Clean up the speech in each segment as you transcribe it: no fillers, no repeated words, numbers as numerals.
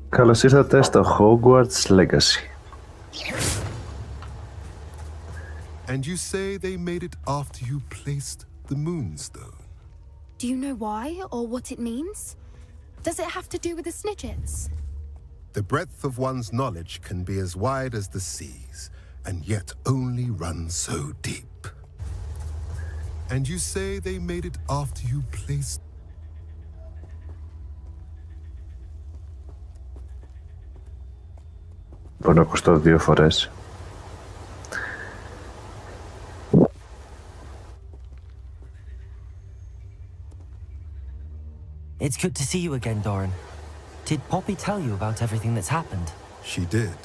Καλώς ήρθατε στο Hogwarts Legacy. And you say they made it after you placed the moonstone. Do you know why or what it means? Does it have to do with the Snidgets? The breadth of one's knowledge can be as wide as the seas, and yet only run so deep. And you say they made it after you placed... Μπορεί να ακουστώ 2 φορές. It's good to see you again, Doran. Did Poppy tell you about everything that's happened? She did,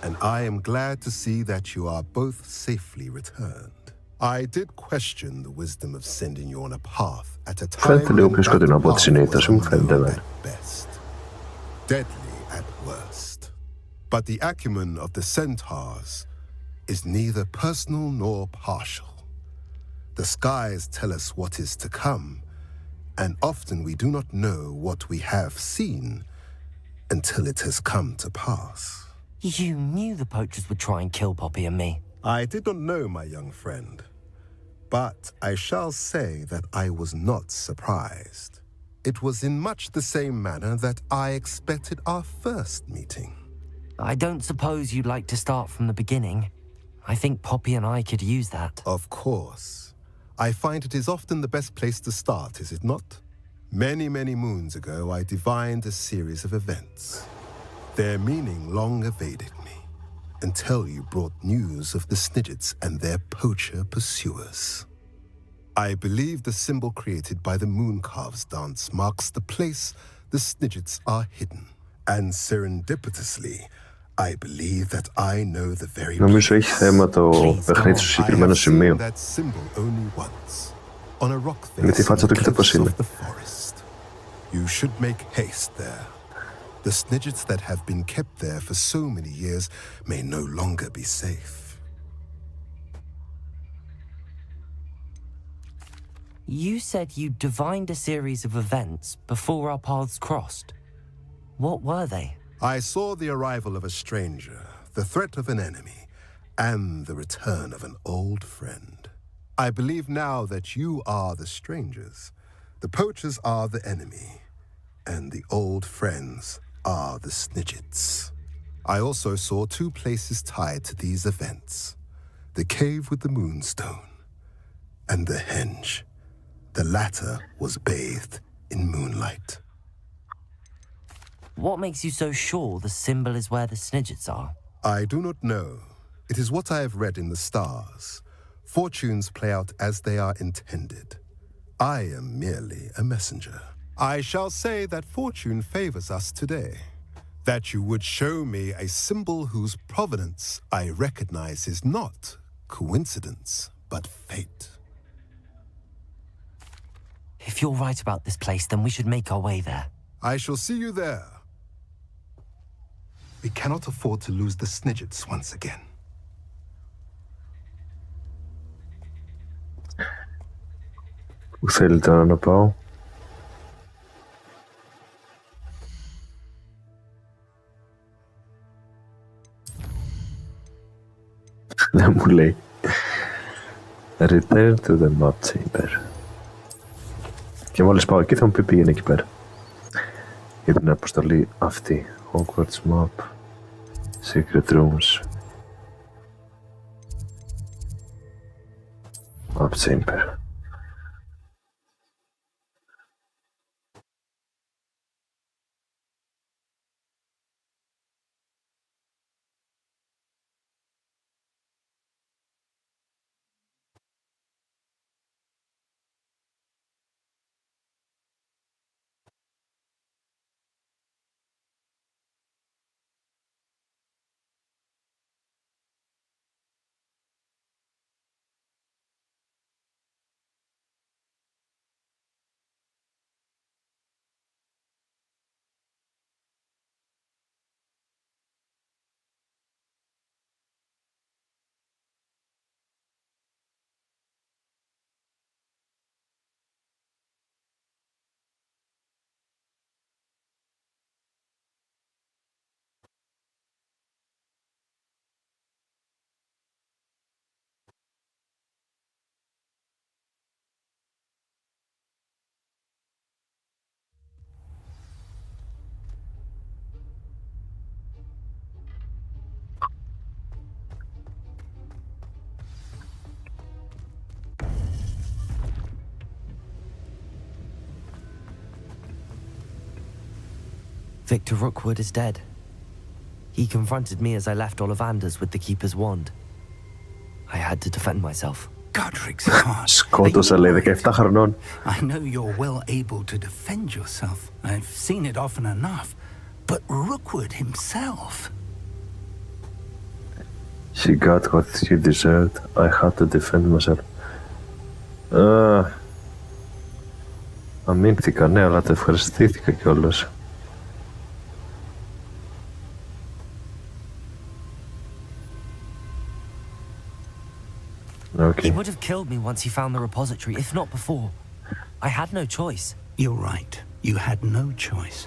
and I am glad to see that you are both safely returned. I did question the wisdom of sending you on a path at a time Φαίνεται λίγο πιο when σκοτεινό that από ό,τι path συνήθως was μου φαίνεται unknown εμένα. at best, deadly at worst. But the acumen of the centaurs is neither personal nor partial. The skies tell us what is to come, and often we do not know what we have seen until it has come to pass. You knew the poachers would try and kill Poppy and me. I did not know, my young friend, but I shall say that I was not surprised. It was in much the same manner that I expected our first meeting. I don't suppose you'd like to start from the beginning. I think Poppy and I could use that. Of course. I find it is often the best place to start, is it not? Many, many moons ago, I divined a series of events. Their meaning long evaded me, until you brought news of the Snidgets and their poacher pursuers. I believe the symbol created by the Mooncalves dance marks the place the Snidgets are hidden. And serendipitously, I believe that I know the very Νομίζω έχει place. θέμα το παιχνίδι στο I συγκεκριμένο have seen σημείο. that symbol only once, on a rock Με τη face in φάτσα the του κοίτα πως cliffs είναι. of the forest. You should make haste there. The Snidgets that have been kept there for so many years may no longer be safe. You said you divined a series of events before our paths crossed. What were they? I saw the arrival of a stranger, the threat of an enemy, and the return of an old friend. I believe now that you are the strangers, the poachers are the enemy, and the old friends are the Snidgets. I also saw 2 places tied to these events, the cave with the moonstone and the henge. The latter was bathed in moonlight. What makes you so sure the symbol is where the Snidgets are? I do not know. It is what I have read in the stars. Fortunes play out as they are intended. I am merely a messenger. I shall say that fortune favors us today. That you would show me a symbol whose provenance I recognize is not coincidence, but fate. If you're right about this place, then we should make our way there. I shall see you there. We cannot afford to lose the Snidgets once again. Πού θέλει τώρα να πάω? Δεν μου λέει. Return to the map chamber. Και μόλις πάω εκεί θα μου πει πήγαινε εκεί πέρα. Για την αποστολή αυτή. Hogwarts map. Secret rooms. Map chamber. Victor Rookwood is dead. He confronted me as I left Ollivanders with the Keeper's wand. I had to defend myself. Godric's heart. Σκότωσα, λέει, 17 χρονών. I know you're well able to defend yourself. I've seen it often enough. But Rookwood himself. She got what she deserved. I had to defend myself. Αμήνθηκα, ναι, αλλά το ευχαριστήθηκα κιόλας. Okay. He would have killed me once he found the repository, if not before. I had no choice. You're right. You had no choice.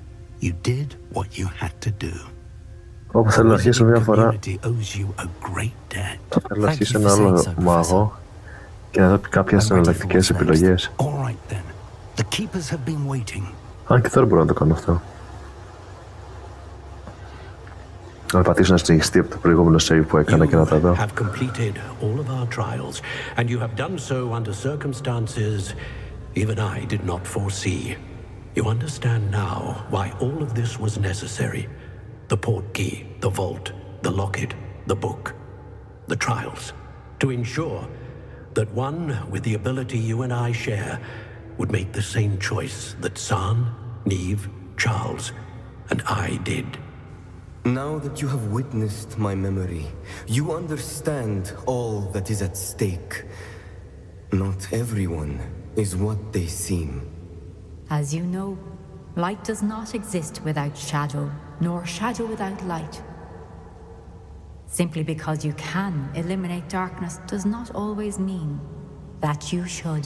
You did what you had to do. Όπου θέλω να αρχίσω μια φορά, Community owes you a great debt. θέλω να αρχίσω ένα άλλο μάγο και να δω κάποιες εναλλακτικές επιλογές. All right then. The keepers have been waiting. Αν και τώρα μπορώ να το κάνω αυτό. Να πατήσω να συνεχιστεί από το προηγούμενο save που έκανα και να τα δω. You have completed all of our trials, and you have done so under circumstances even I did not foresee. You understand now why all of this was necessary. The portkey, the vault, the locket, the book, the trials. To ensure that one with the ability you and I share would make the same choice that San, Neve, Charles, and I did. Now that you have witnessed my memory, you understand all that is at stake. Not everyone is what they seem. As you know, light does not exist without shadow, nor shadow without light. Simply because you can eliminate darkness does not always mean that you should.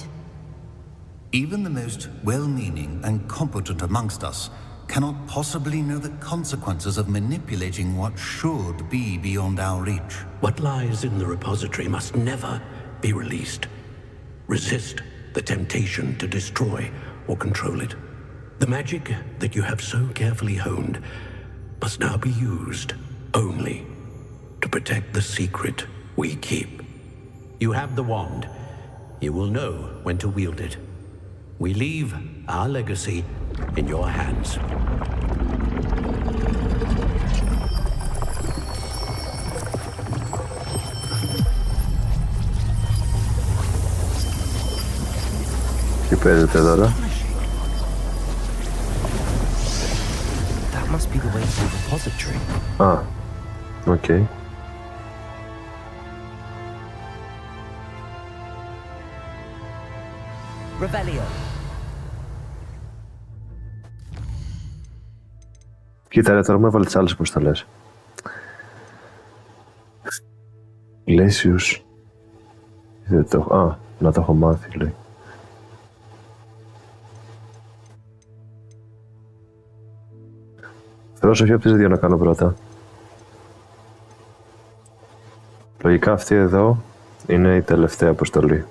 Even the most well-meaning and competent amongst us cannot possibly know the consequences of manipulating what should be beyond our reach. What lies in the repository must never be released. Resist the temptation to destroy or control it. The magic that you have so carefully honed must now be used only to protect the secret we keep. You have the wand. You will know when to wield it. We leave our legacy in your hands. Τι παίζετε τώρα? That must be the way to the repository. Α, οκ. Revelio. Κοίτα ρε, τώρα μου έβαλε τις άλλες αποστολές. Λέσιους. Δεν το... Α, να το έχω μάθει, λέει. Θέλω ποιο από τις δύο να κάνω πρώτα. Λογικά αυτή εδώ είναι η τελευταία αποστολή.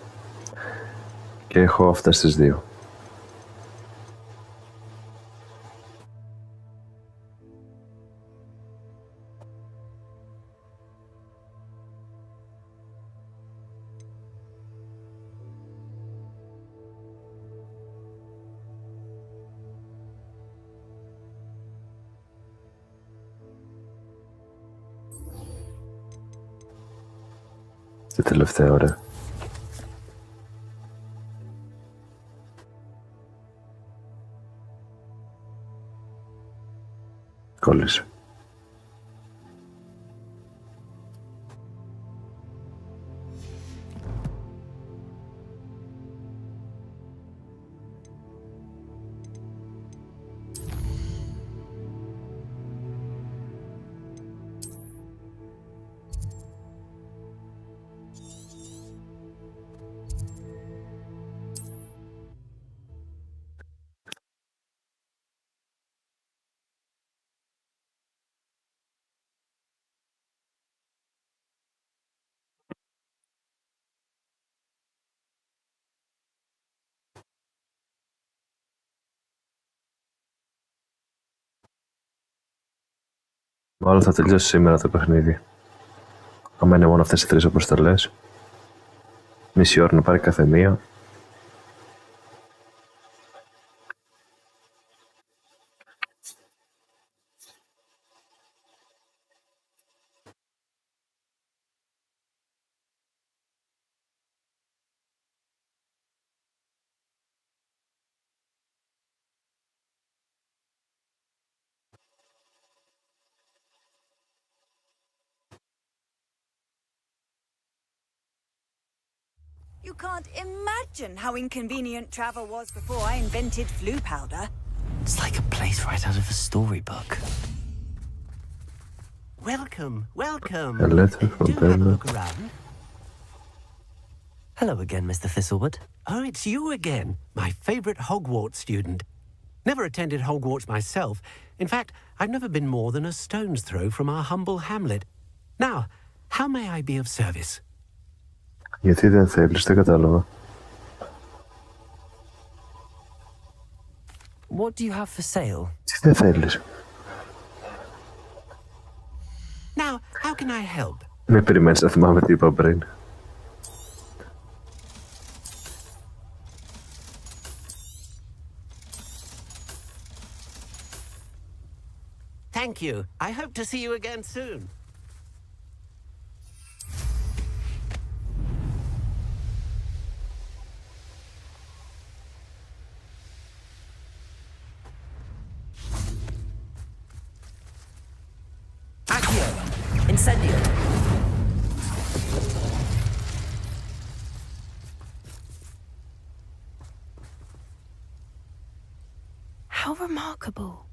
Και έχω αυτές τις δύο. Τη τελευταία ώρα. Κόλλησε. Μάλλον θα τελειώσει σήμερα το παιχνίδι. Άμα είναι μόνο αυτές οι τρεις αποστολές. Μισή ώρα να πάρει κάθε μία. You can't imagine how inconvenient travel was before I invented flu powder. It's like a place right out of a storybook. Welcome, welcome. A letter from Do have a Bella. look around. Hello again, Mr. Thistlewood. Oh, it's you again. My favorite Hogwarts student. Never attended Hogwarts myself. In fact, I've never been more than a stone's throw from our humble hamlet. Now, how may I be of service? Γιατί δεν θέλεις, δεν κατάλαβα. What do you have for sale? Τι δεν θέλεις. Now, how can I help? Με περιμένεις να θυμάμαι τι είπα πριν. Thank you. I hope to see you again soon. Accio! Incendio! How remarkable.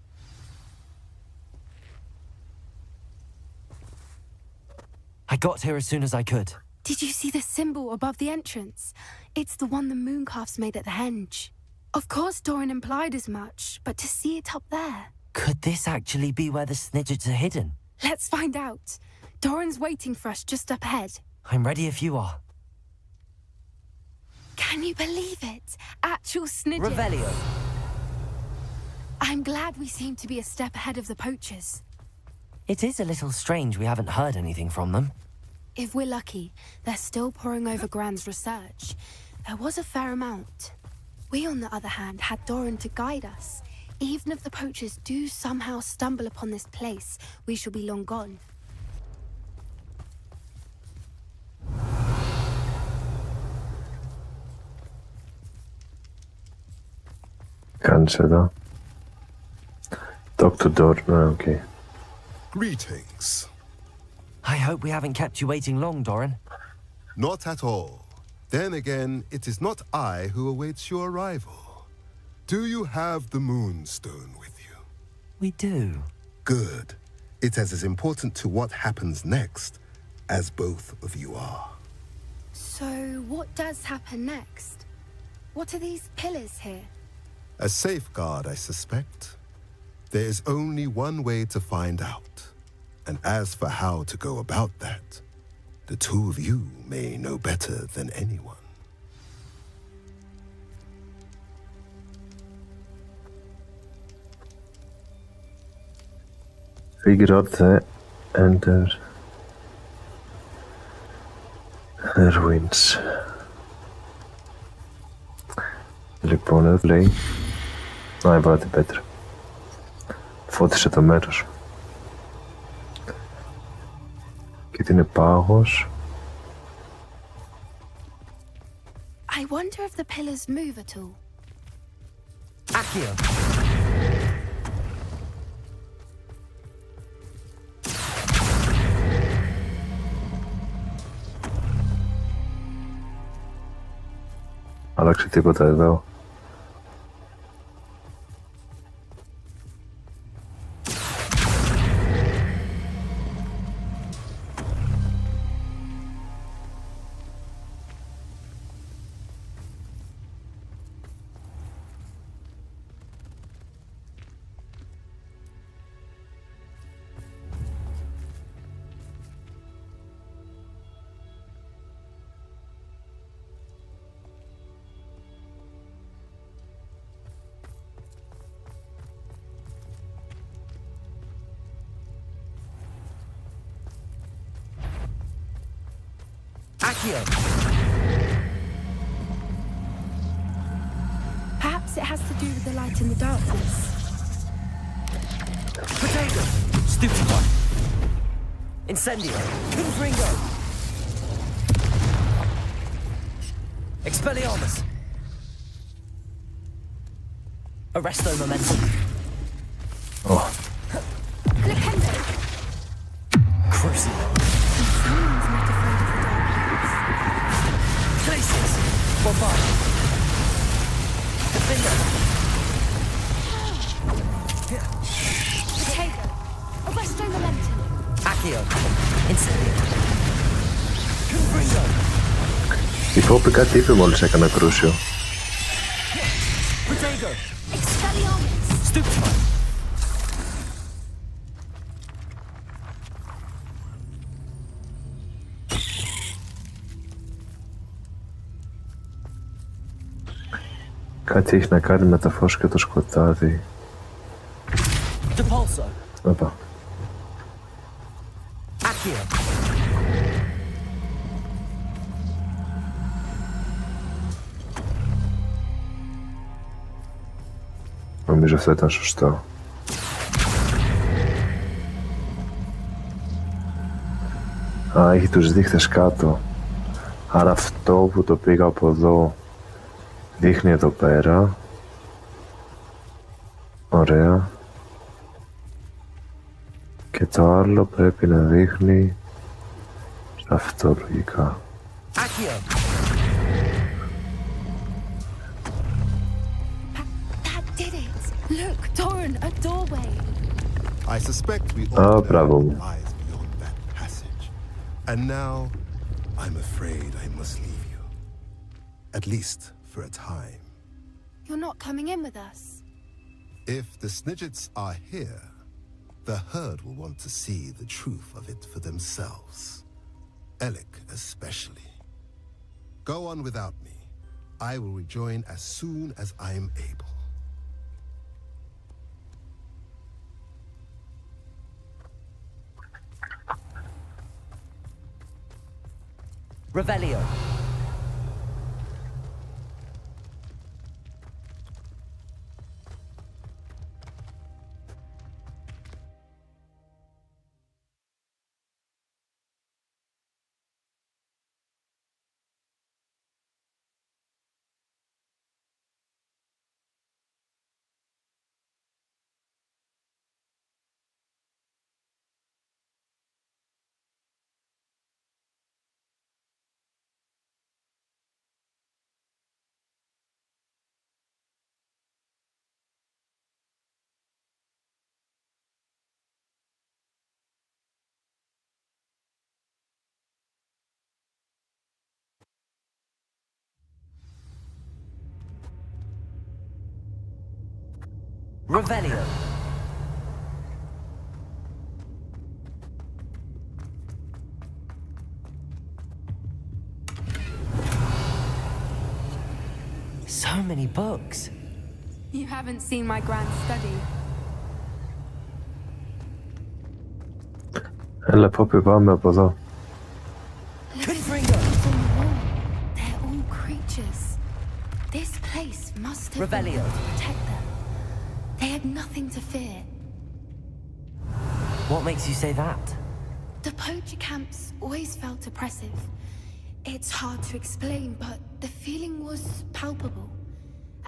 I got here as soon as I could. Did you see the symbol above the entrance? It's the one the mooncalfs made at the henge. Of course Doran implied as much, but to see it up there... Could this actually be where the Snidgets are hidden? Let's find out. Doran's waiting for us just up ahead. I'm ready if you are. Can you believe it? Actual Snidgets. Revelio. I'm glad we seem to be a step ahead of the poachers. It is a little strange we haven't heard anything from them. If we're lucky, they're still poring over Gran's research. There was a fair amount. We, on the other hand, had Doran to guide us. Even if the poachers do somehow stumble upon this place, we shall be long gone. Κάνεις εδώ. Dr. Doran, okay. Greetings. I hope we haven't kept you waiting long, Doran. Not at all. Then again, it is not I who awaits your arrival. Do you have the Moonstone with you? We do. Good. It is as important to what happens next as both of you are. So, what does happen next? What are these pillars here? A safeguard, I suspect. There is only one way to find out. And as for how to go about that, the two of you may know better than anyone. Figure out the enter the ruins. Λοιπόν, εδώ λέει. Να, έβαλα την πέτρα. Φώτισε το μέρος. Και τι είναι πάγος. I wonder if the pillars move at all. Accio! Άλλαξε τίποτα εδώ. Accio! Perhaps it has to do with the light in the darkness. Potato! Stupid one! Incendio! Confringo! Expelliarmus! Arresto momentum! Oh, Flickendo! Crucible! Someone's not afraid of the dark lights. Places! Η Πόπη κάτι είπε μόλις έκανα κρούσιο. Κάτι έχει να κάνει με τα φως και το σκοτάδι. Όπα. Νομίζω αυτό ήταν σωστό. Α, έχει τους δείχτες κάτω. Άρα αυτό που το πήγα από εδώ δείχνει εδώ πέρα. Ωραία. Και το άλλο πρέπει να δείχνει σε αυτό λογικά. That did it! Look, Doran, a doorway. I suspect we all bravo. rise beyond that passage. And now, I'm afraid I must leave you. At least for a time. You're not coming in with us. If the Snidgets are here, the herd will want to see the truth of it for themselves. Alec especially. Go on without me. I will rejoin as soon as I am able. Revelio. Revelio. So many books. You haven't seen my grand study. Έλα, Πόπη, πάμε από εδώ. They're all creatures. This place must have been Revelio. built to protect them. They had nothing to fear. What makes you say that? The poacher camps always felt oppressive. It's hard to explain, but the feeling was palpable.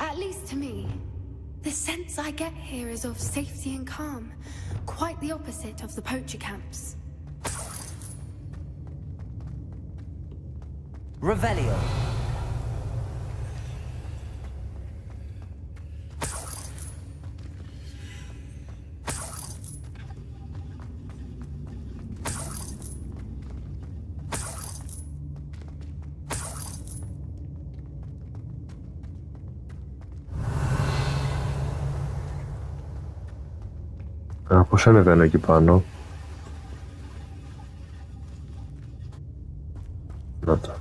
At least to me. The sense I get here is of safety and calm, quite the opposite of the poacher camps. Revelio. Α, πώς ανεβαίνω εκεί πάνω. Να το.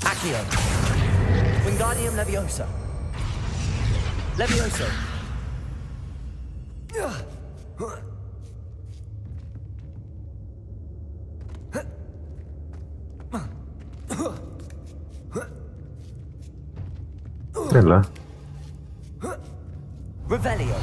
Accio. Wingardium Leviosa. Levioso. Έλα. Revelio.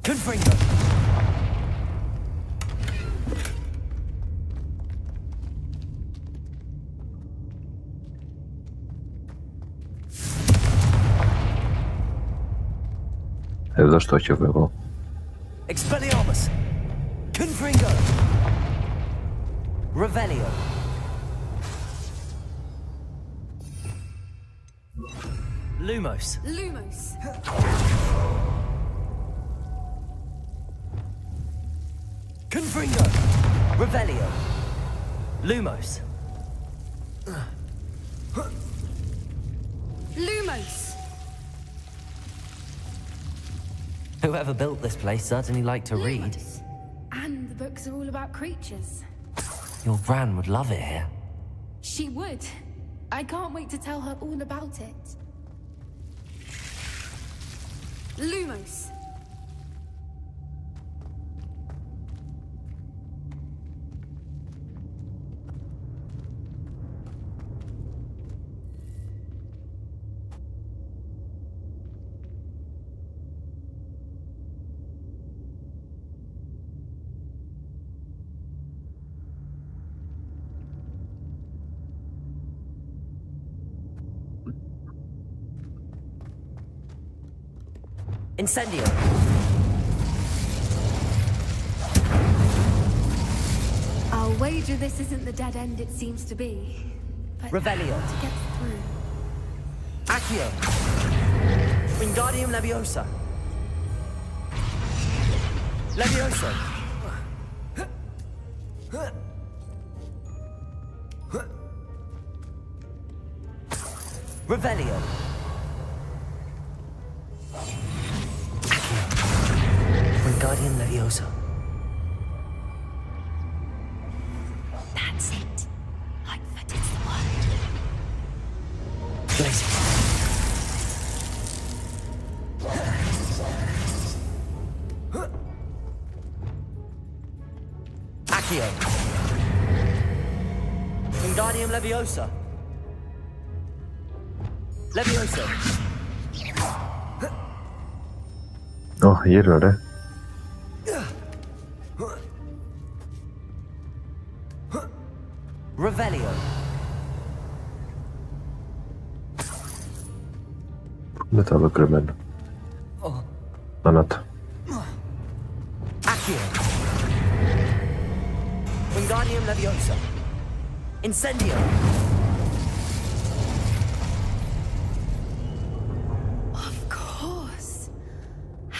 Confringo. Εδώ στόχευα εγώ. Expelliarmus! Confringo! Revelio! Lumos! Lumos. Confringo! Revelio! Lumos! Lumos. Whoever built this place certainly liked to read. Lumos. And the books are all about creatures. Your Gran would love it here. She would. I can't wait to tell her all about it. Lumos. Incendio! I'll wager this isn't the dead end it seems to be. But Revelio. how to get through? Accio! Wingardium Leviosa! Levioso! Revelio! Wingardium Leviosa. That's it. Lightfoot is the word. Glacius. Accio. Wingardium Leviosa. Levioso. Γύρω ρε. Revelio. Με το άλλο κρυμμένο. Ανάτα. Accio. Wingardium Leviosa. Incendio. Of course.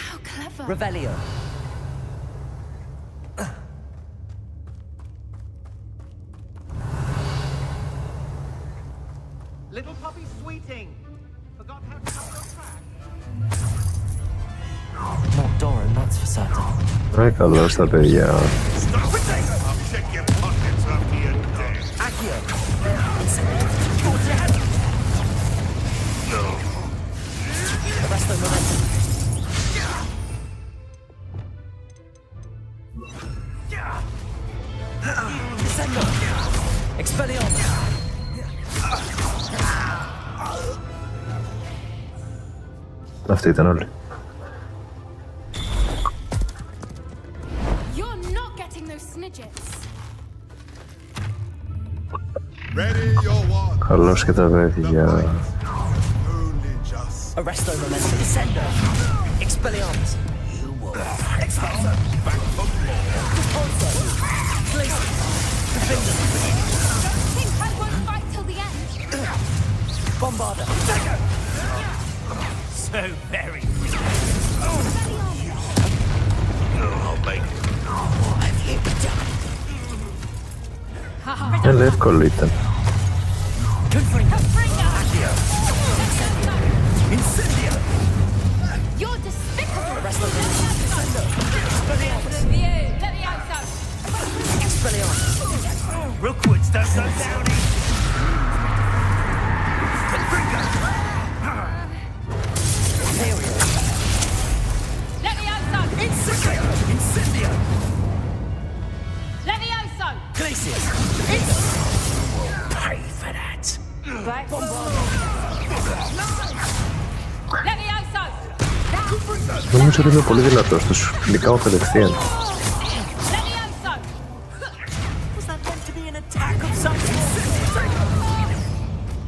How clever. Revelio. Little puppy sweeting. Forgot how to cover your track. Not Doran, that's for certain. Καλώς τα παιδιά. Stop it! I'll check your pockets after you're dead. Accio. Incendio. Towards your head. No. Arresto momentum. Descendo. Expelliarmus. Αυτοί ήταν όλοι. You're not getting those snidgets. Ready your one. Καλώς και τα παιδιά. Only just. Arresto momentum. Descendo. Expelliarmus. You will. Expulso. Back for more. Repulso. Glacius. Defender. Don't think I won't fight till the end. Bombarda. So very. I'll make it. What have you done? Εύκολο ήταν. Confringo. Accio. Incendio. You're despicable. Arresto momentum. Descendo. Expelliarmus. Expelliarmus. Rookwoods don't go down easy. Confringo. Imperial. Incendio. Incendio. Glacius. Pay for that. Νομίζω ότι είμαι πολύ δυνατός, τους νικάω κατευθείαν. Was that meant to be an attack of some sort?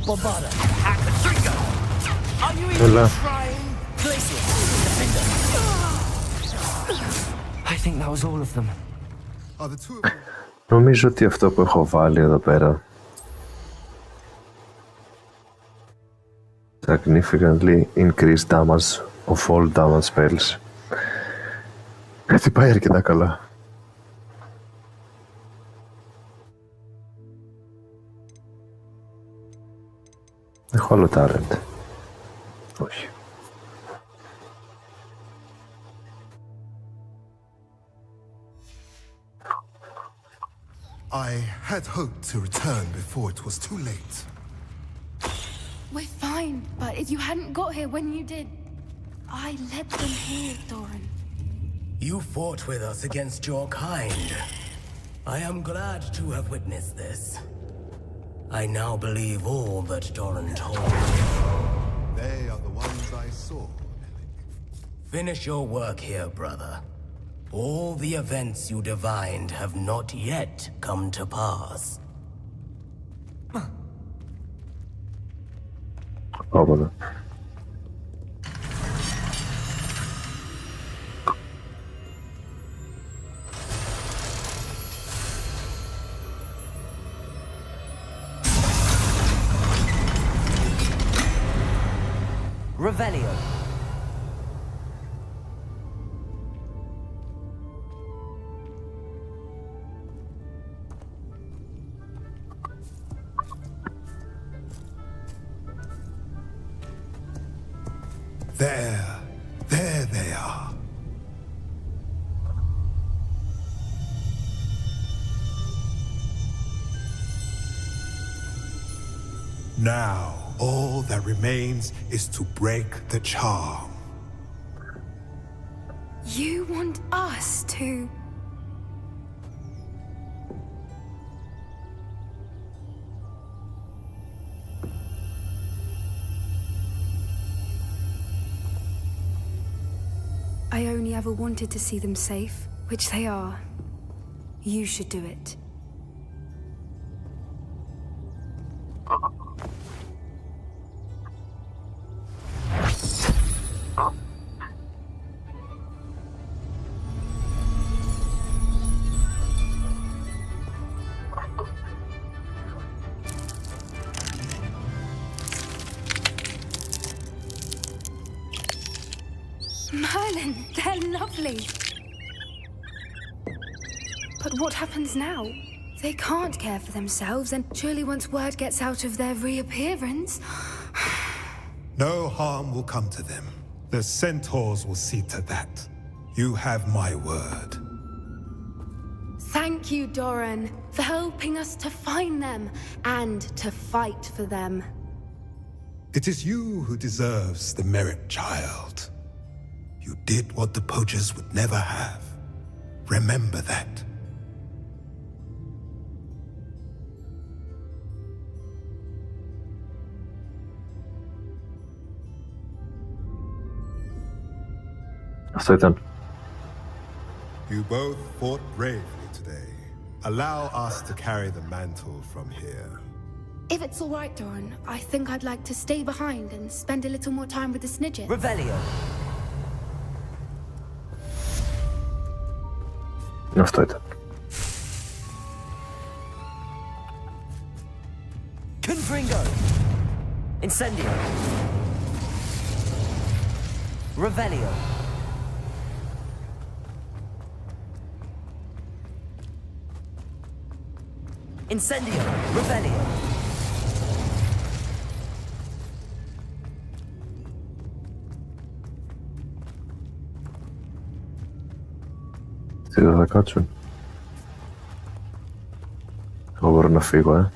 Bombarda. Are you even Hola. trying? Glacius. Defender. think that was all of them. Are the two of you? Νομίζω ότι αυτό που έχω βάλει εδώ πέρα, significantly increased damage of all damage spells. Χτυπάει αρκετά καλά. Έχω άλλο talent. Όχι. I had hoped to return before it was too late. We're fine, but if you hadn't got here when you did, I led them here, Doran. You fought with us against your kind. I am glad to have witnessed this. I now believe all that Doran told me. They are the ones I saw. Finish your work here, brother. All the events you divined have not yet come to pass. Άπατα. Revelio. There they are. Now, all that remains is to break the charm. You want us to... I only ever wanted to see them safe, which they are. You should do it. Merlin, they're lovely. But what happens now? They can't care for themselves, and surely once word gets out of their reappearance... No harm will come to them. The centaurs will see to that. You have my word. Thank you, Doran, for helping us to find them and to fight for them. It is you who deserves the merit, child. You did what the poachers would never have. Remember that. Αυτό ήταν. You both fought bravely today. Allow us to carry the mantle from here. If it's all right, Doran, I think I'd like to stay behind and spend a little more time with the Snidget. Revelio. Αυτό ήταν. Confringo. Incendio. Revelio. Incendio. Revelio. Τι θα κάτσουν. Εγώ μπορώ να φύγω,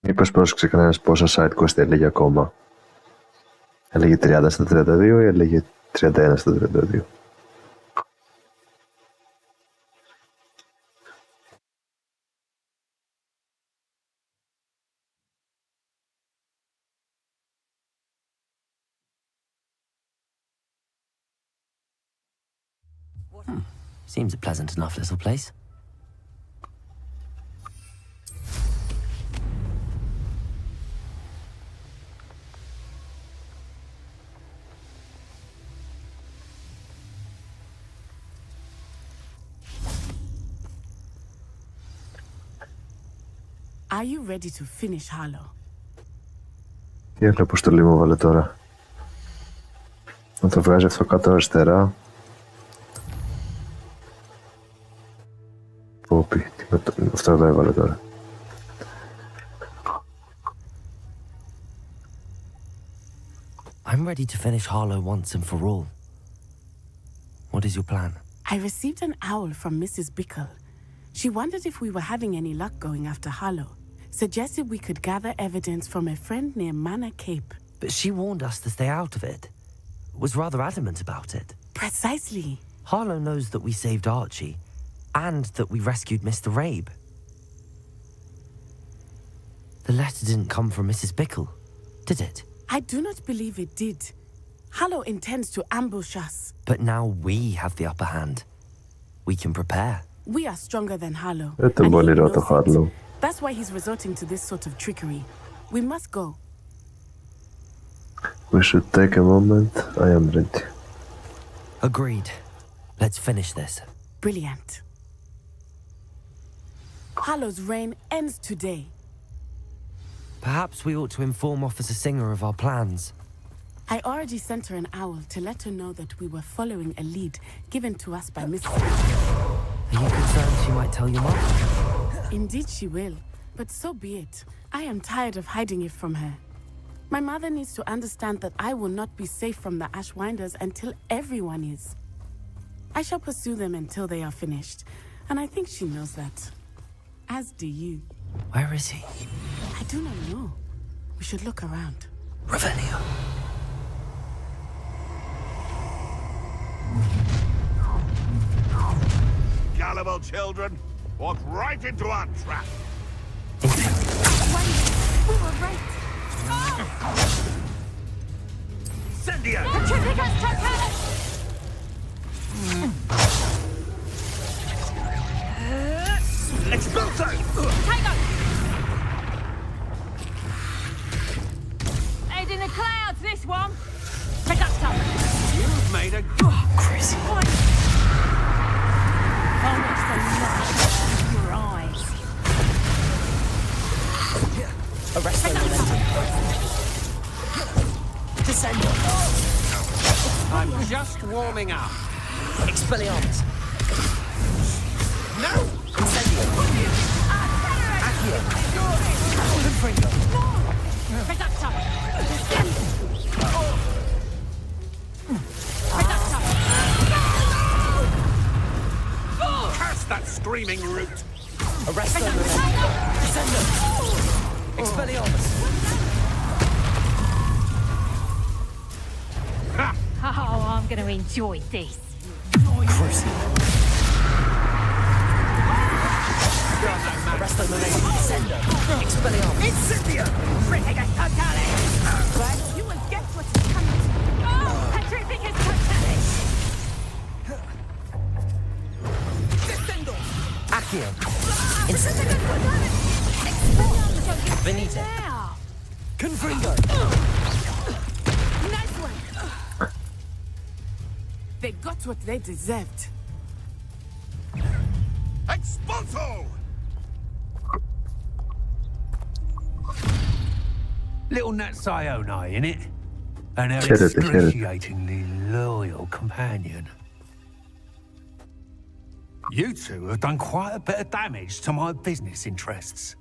Μήπως πρόσεξε κανένας πόσα side quest έλεγε ακόμα? Έλεγε 30 στα 32 ή έλεγε 31 στα 32? Seems a pleasant enough little place. Are you ready to finish Harlow? Τι άλλο αποστολή μου βάλε τώρα? Να το βγάζει αυτό κάτω αριστερά. Πόπι, αυτό εδώ έβαλε τώρα. I'm ready to finish Harlow once and for all. What is your plan? I received an owl from Mrs. Bickle. She wondered if we were having any luck going after Harlow. Suggested we could gather evidence from a friend near Manor Cape. But she warned us to stay out of it. Was rather adamant about it. Precisely. Harlow knows that we saved Archie, and that we rescued Mr. Rabe. The letter didn't come from Mrs. Bickle, did it? I do not believe it did. Harlow intends to ambush us. But now we have the upper hand. We can prepare. We are stronger than Harlow. Δεν μπορεί ρώτα Harlow. That's why he's resorting to this sort of trickery. We must go. We should take a moment. I am ready. Agreed. Let's finish this. Brilliant. Harlow's reign ends today. Perhaps we ought to inform Officer Singer of our plans. I already sent her an owl to let her know that we were following a lead given to us by Mrs. Are you concerned she might tell your mom? Indeed she will, but so be it. I am tired of hiding it from her. My mother needs to understand that I will not be safe from the Ashwinders until everyone is. I shall pursue them until they are finished, and I think she knows that. As do you. Where is he? I do not know. We should look around. Revelio. Gullible children, walk right into our trap. We were right. Incendio! Petrificus Totalis! Expulso! Tango! Head in the clouds, this one. Reducto! You've made a Crazy. Oh, it's the light of your eyes. Arrest them. Descend. I'm just warming up. Expelliarmus. No! Incendio. Accio. Confringo. Reducto! Curse that screaming root! Arrest them. Descendo. Expelliarmus. Oh, I'm going to enjoy this. Cruising. Arrest them. Descendo. Expelliarmus. Incendio! Petrificus Totalis! Right, you will get what is coming to you. Oh, Petrificus Totalis! Accio. Benita. Confringo. Nice one. They got what they deserved. Expulso! Little Natsione, innit? And her Get it, get it. excruciatingly loyal companion. You two have done quite a bit of damage to my business interests.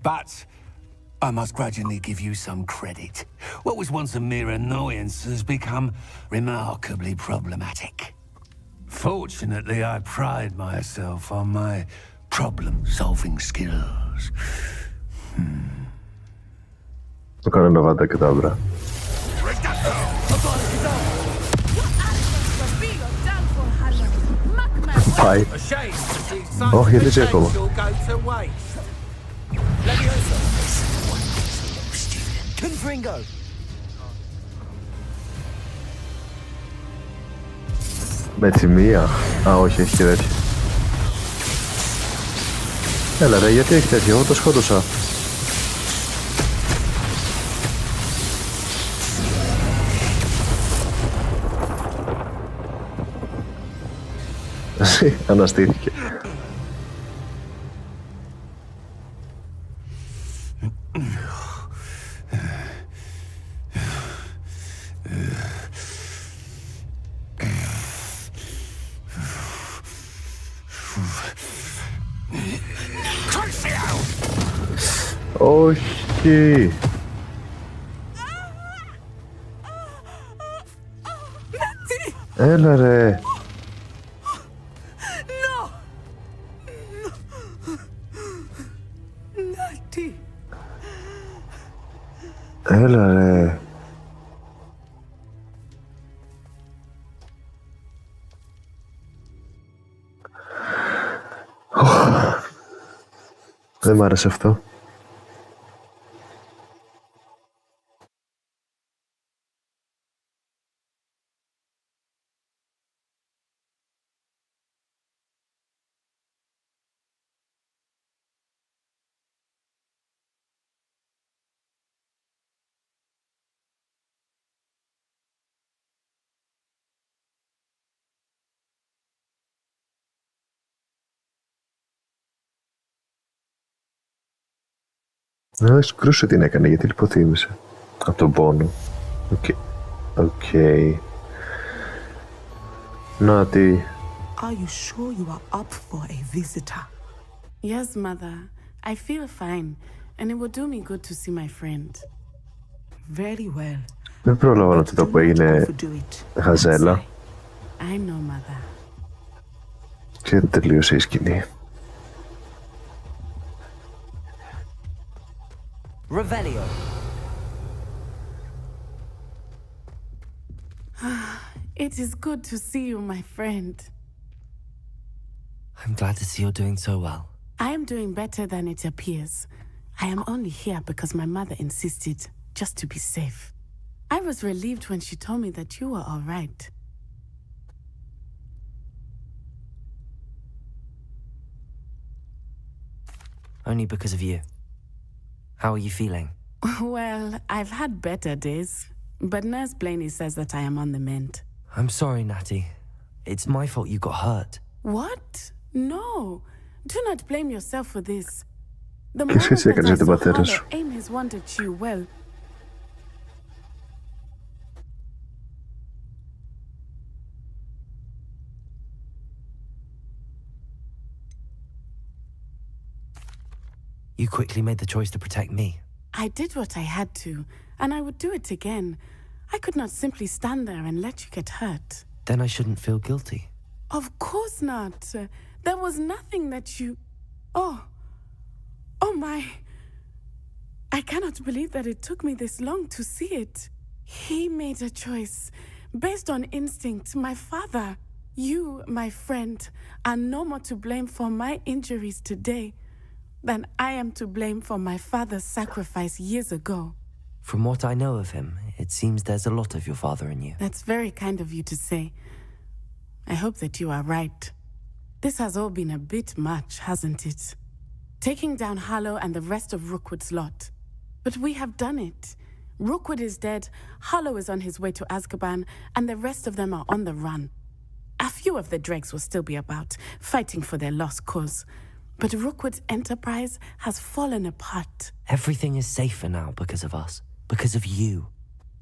But I must grudgingly give you some credit. What was once a mere annoyance has become remarkably problematic. Fortunately, I pride myself on my problem-solving skills. Το κάνω βάντα και τα αύρα. Πάει. Όχι, δεν ξέρω ακόμα. Confringo. Με τη μία. Α, όχι, έχει και τέτοια. Έλα ρε, γιατί έχει τέτοιο, εγώ το σκότωσα. Αναστήθηκε. Όχι. Έλα ρε. Έλα ρε. Δεν μ' άρεσε αυτό. Να σκρούσε την έκανε γιατί λιποθύμησε από τον πόνο. Οκ. Νάτι. Are you sure you are up for a visitor? Yes, Mother. I feel fine, and it would do me good to see my friend. Very well. Δεν πρόλαβα να το που έγινε χαζέλα. I know, Mother. Και τελείωσε η σκηνή. Revelio. It is good to see you, my friend. I'm glad to see you're doing so well. I am doing better than it appears. I am only here because my mother insisted, just to be safe. I was relieved when she told me that you were all right. Only because of you. How are you feeling? Well, I've had better days, but Nurse Blaney says that I am on the mend. I'm sorry, Natty. It's my fault you got hurt. What? No. Do not blame yourself for this. The moment that I saw Harlow aim his wand at you, well... You quickly made the choice to protect me. I did what I had to, and I would do it again. I could not simply stand there and let you get hurt. Then I shouldn't feel guilty. Of course not. There was nothing that you... Oh my... I cannot believe that it took me this long to see it. He made a choice based on instinct. My father, you, my friend, are no more to blame for my injuries today than I am to blame for my father's sacrifice years ago. From what I know of him, it seems there's a lot of your father in you. That's very kind of you to say. I hope that you are right. This has all been a bit much, hasn't it? Taking down Harlow and the rest of Rookwood's lot. But we have done it. Rookwood is dead, Harlow is on his way to Azkaban, and the rest of them are on the run. A few of the dregs will still be about, fighting for their lost cause. But Rookwood's enterprise has fallen apart. Everything is safer now because of us. Because of you.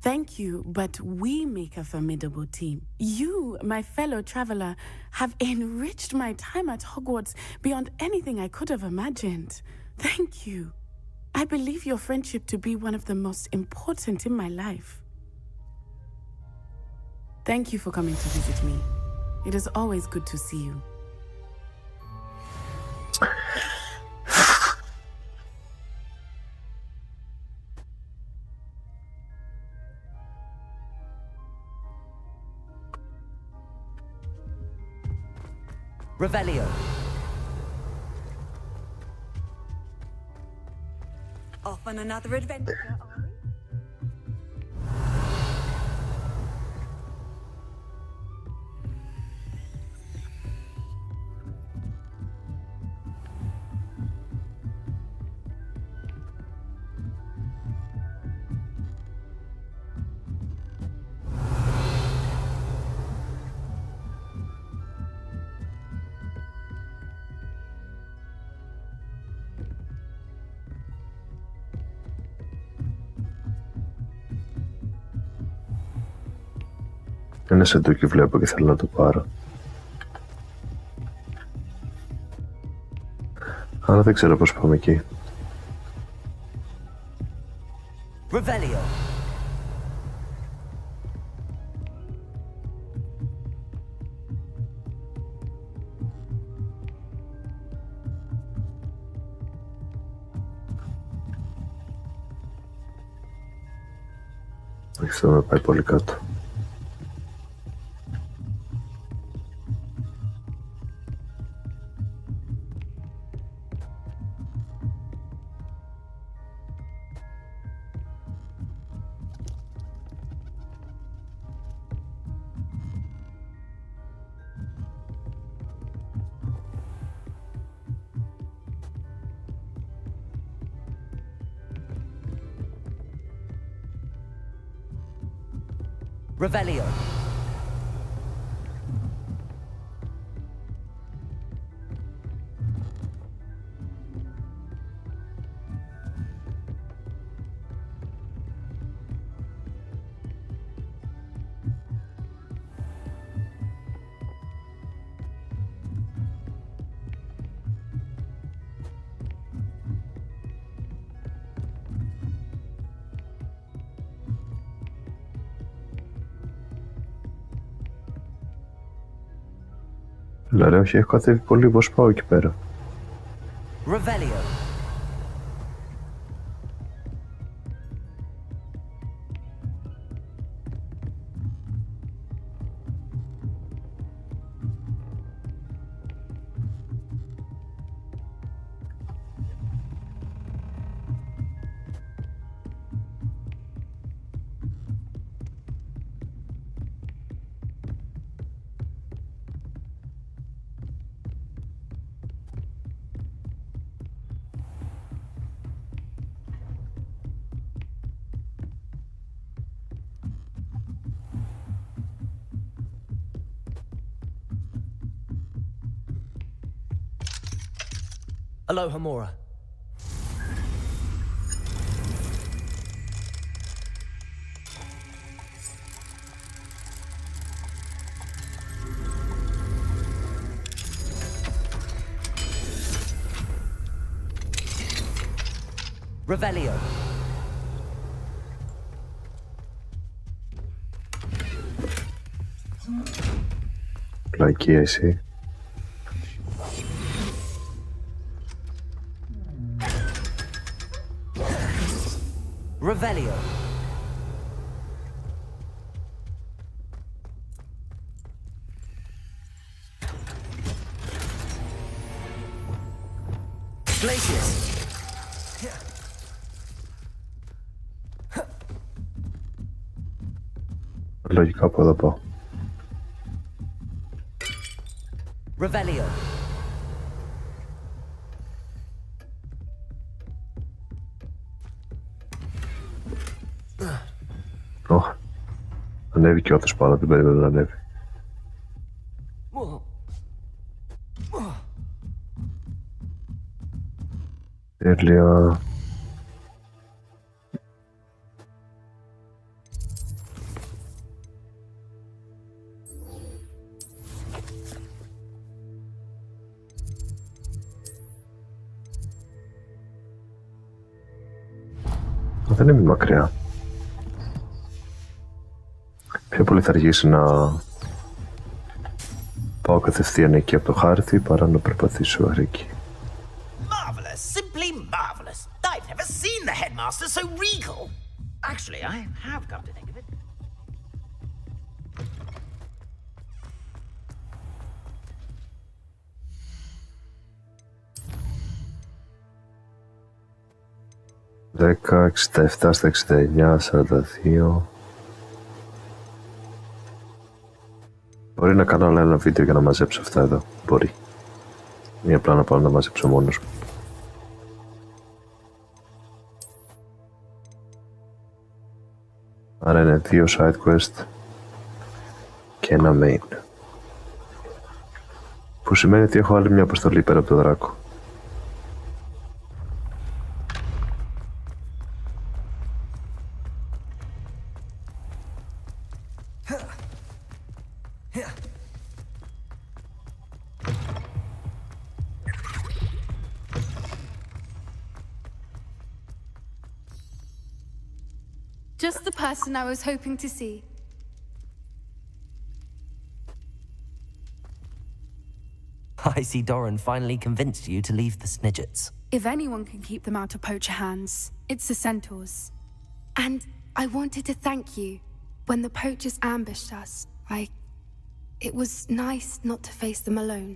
Thank you, but we make a formidable team. You, my fellow traveler, have enriched my time at Hogwarts beyond anything I could have imagined. Thank you. I believe your friendship to be one of the most important in my life. Thank you for coming to visit me. It is always good to see you. Revelio. Off on another adventure, are we? Είναι σε το και βλέπω και θέλω να το πάρω. Αλλά δεν ξέρω πώς πάμε εκεί. Revelio. Αυτό με πάει πολύ κάτω. Revelio. Λαρέ, όχι, έχω κατέβει πολύ, πώς πάω εκεί πέρα. Revelio. Aloha Mora. Revelio. Πλακία εσύ. Revelio. Glacius. Λογικά από εδώ πάω. Revelio. Ανέβηκε όντως πάνω, δεν περίμενα να ανέβει. Τέλεια. Δεν είναι μακριά. Πιο πολύ θα αργήσει να πάω κατευθείαν εκεί από το χάρτη παρά να περπατήσω αρήκη. Marvelous, simply marvelous. I've never seen the headmaster so regal. Actually, I have come to think of it. 10, 67 στα 69, 42. Μπορεί να κάνω άλλο ένα βίντεο για να μαζέψω αυτά εδώ. Μπορεί. Ή απλά να πάω να μαζέψω μόνος μου. Άρα είναι 2 side quest και ένα main. Που σημαίνει ότι έχω άλλη μια αποστολή πέρα από το δράκο. Just the person I was hoping to see. I see Doran finally convinced you to leave the Snidgets. If anyone can keep them out of poacher hands, it's the centaurs. And I wanted to thank you. When the poachers ambushed us, it was nice not to face them alone.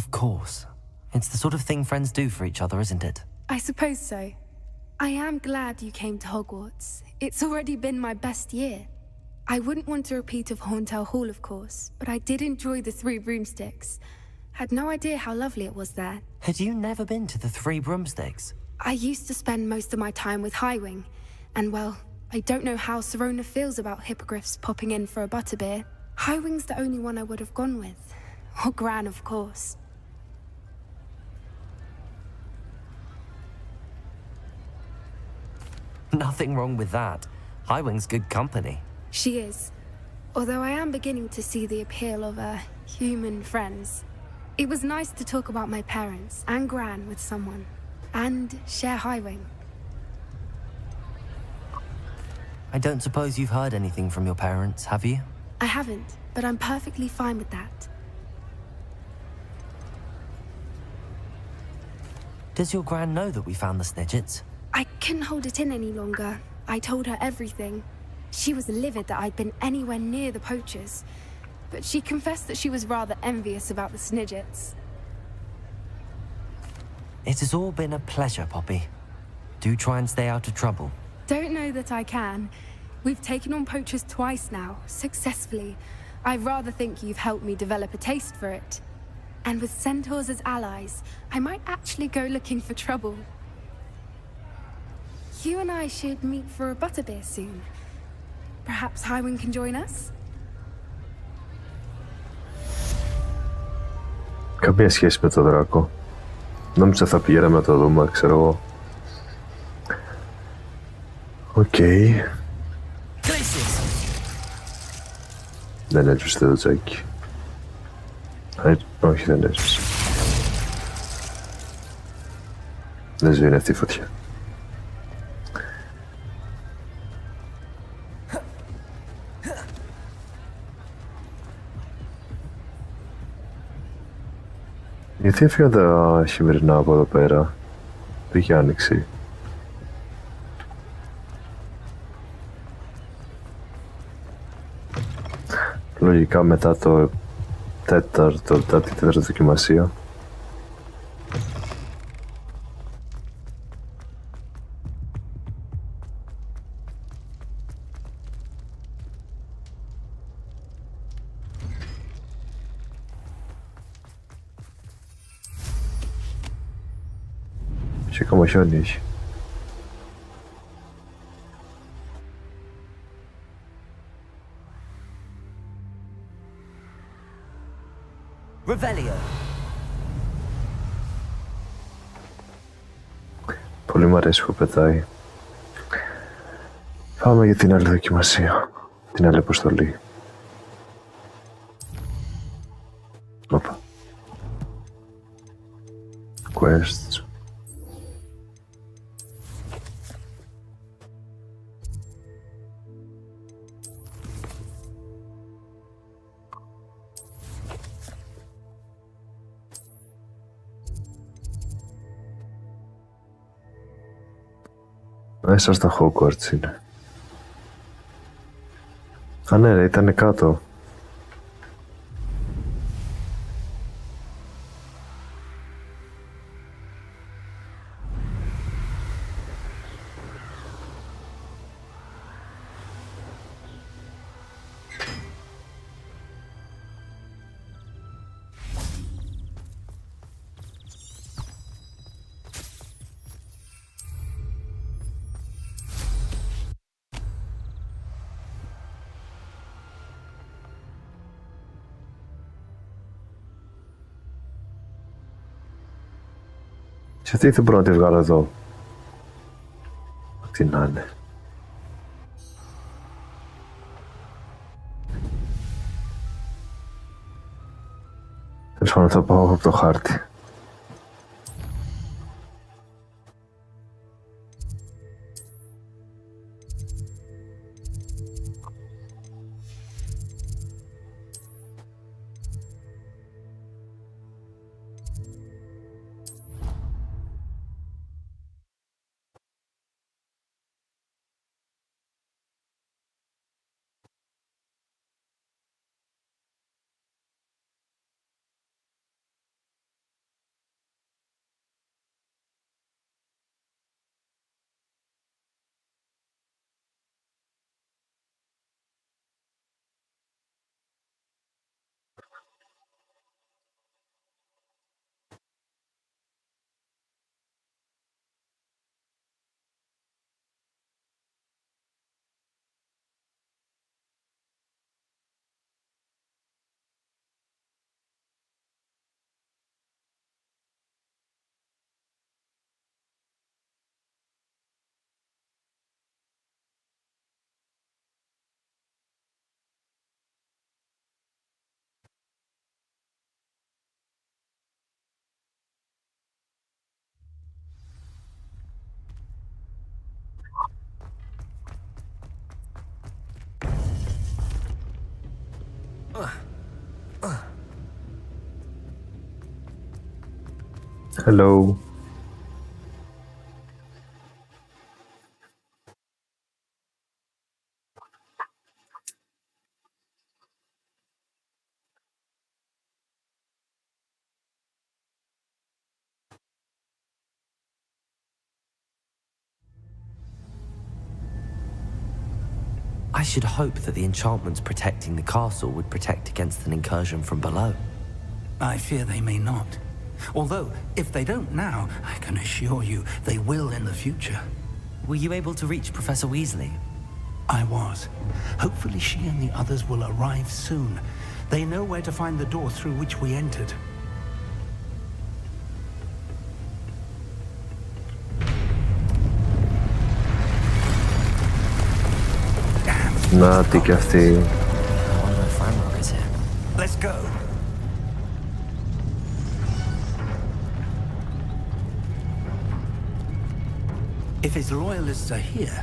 Of course. It's the sort of thing friends do for each other, isn't it? I suppose so. I am glad you came to Hogwarts. It's already been my best year. I wouldn't want a repeat of Horntail Hall, of course, but I did enjoy the 3 Broomsticks. Had no idea how lovely it was there. Had you never been to the 3 Broomsticks? I used to spend most of my time with Highwing, and well, I don't know how Serona feels about hippogriffs popping in for a butterbeer. Highwing's the only one I would have gone with. Or Gran, of course. Nothing wrong with that. Highwing's good company. She is. Although I am beginning to see the appeal of human friends. It was nice to talk about my parents and Gran with someone. And share Highwing. I don't suppose you've heard anything from your parents, have you? I haven't, but I'm perfectly fine with that. Does your Gran know that we found the Snidgets? I couldn't hold it in any longer. I told her everything. She was livid that I'd been anywhere near the poachers, but she confessed that she was rather envious about the Snidgets. It has all been a pleasure, Poppy. Do try and stay out of trouble. Don't know that I can. We've taken on poachers twice now, successfully. I rather think you've helped me develop a taste for it. And with centaurs as allies, I might actually go looking for trouble. You and I should meet for a butterbeer soon. Perhaps Highwing can join us? Καμία σχέση με το δράκο. Νόμιζα θα πηγαίναμε να το δούμε, ξέρω εγώ. Οκ. Δεν έσβησε το τζάκι. Όχι, δεν έσβησε. Δεν σβήνει αυτή η φωτιά. Γιατί έφυγαν τα χειμερινά από εδώ πέρα? Πήγε άνοιξη. Λογικά μετά το τέταρτη δοκιμασία Και ακόμα χιόνι έχει. Revelio. Πολύ μου αρέσει που πετάει. Πάμε για την άλλη δοκιμασία. Την άλλη αποστολή. Όπα. Quests. Μέσα στα Hogwarts είναι. Α, ναι, ρε, ήτανε κάτω. Γιατί δεν μπορώ να τη βγάλω εδώ. Τι να είναι. Τέλος πάντων θα πάω από το χάρτη. Hello. I should hope that the enchantments protecting the castle would protect against an incursion from below. I fear they may not. Although, if they don't now, I can assure you they will in the future. Were you able to reach Professor Weasley? I was. Hopefully she and the others will arrive soon. They know where to find the door through which we entered. Να τι κι αυτή. Let's go. If his loyalists are here,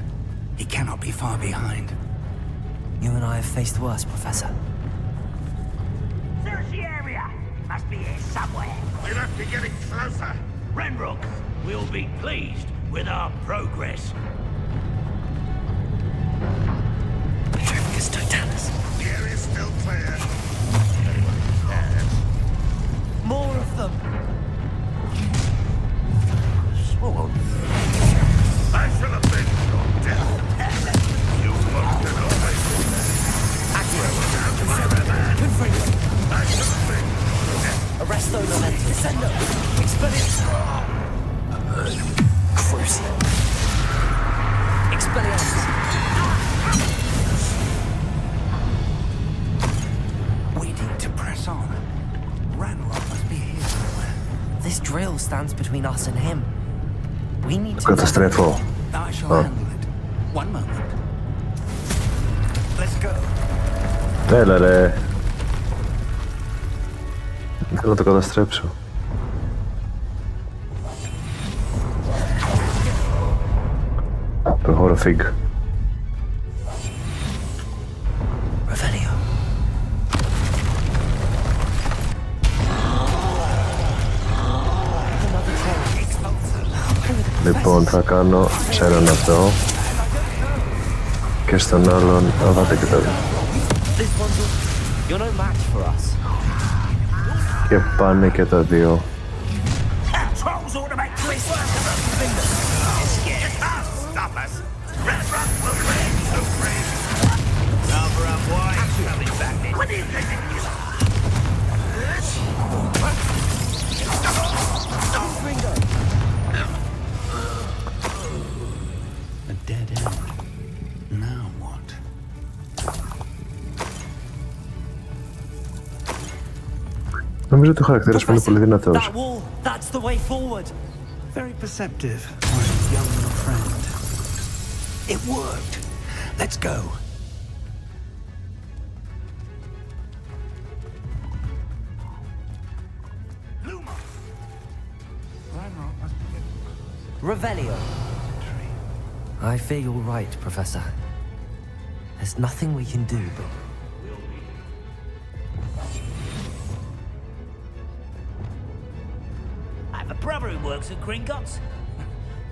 he cannot be far behind. You and I have faced worse, Professor. Search the area. Must be here somewhere. We must be getting closer. Renrook will be pleased with our progress. The area is still clear. More of them. Sworn. I shall avenge your death. You won't get away from me. I shall avenge your death. Arrest those elementals. Send them. Expelliarmus. us and him. We need to. Καταστρέφω. I shall handle it. One moment. Let's go. Έλα ρε. Θέλω να το καταστρέψω. Προχωρώ, Φιγκ. Revelio. Λοιπόν, θα κάνω σε έναν αυτό και στον άλλον αβάτε και τώρα. You're no match for us. Και πάνε και τα δύο. Trolls ought to make quick work of us. They're scared. Stop us. Red Rock will reign supreme. Cover up wide coming back in. What do you think it is? A dead end. Now what? Νομίζω ότι ο χαρακτήρας μου είναι πολύ δυνατός. That wall, that's the way forward. Very perceptive, my young friend. It worked. Let's go. Revelio. I fear you're right, Professor. There's nothing we can do but... I have a brother who works at Gringotts.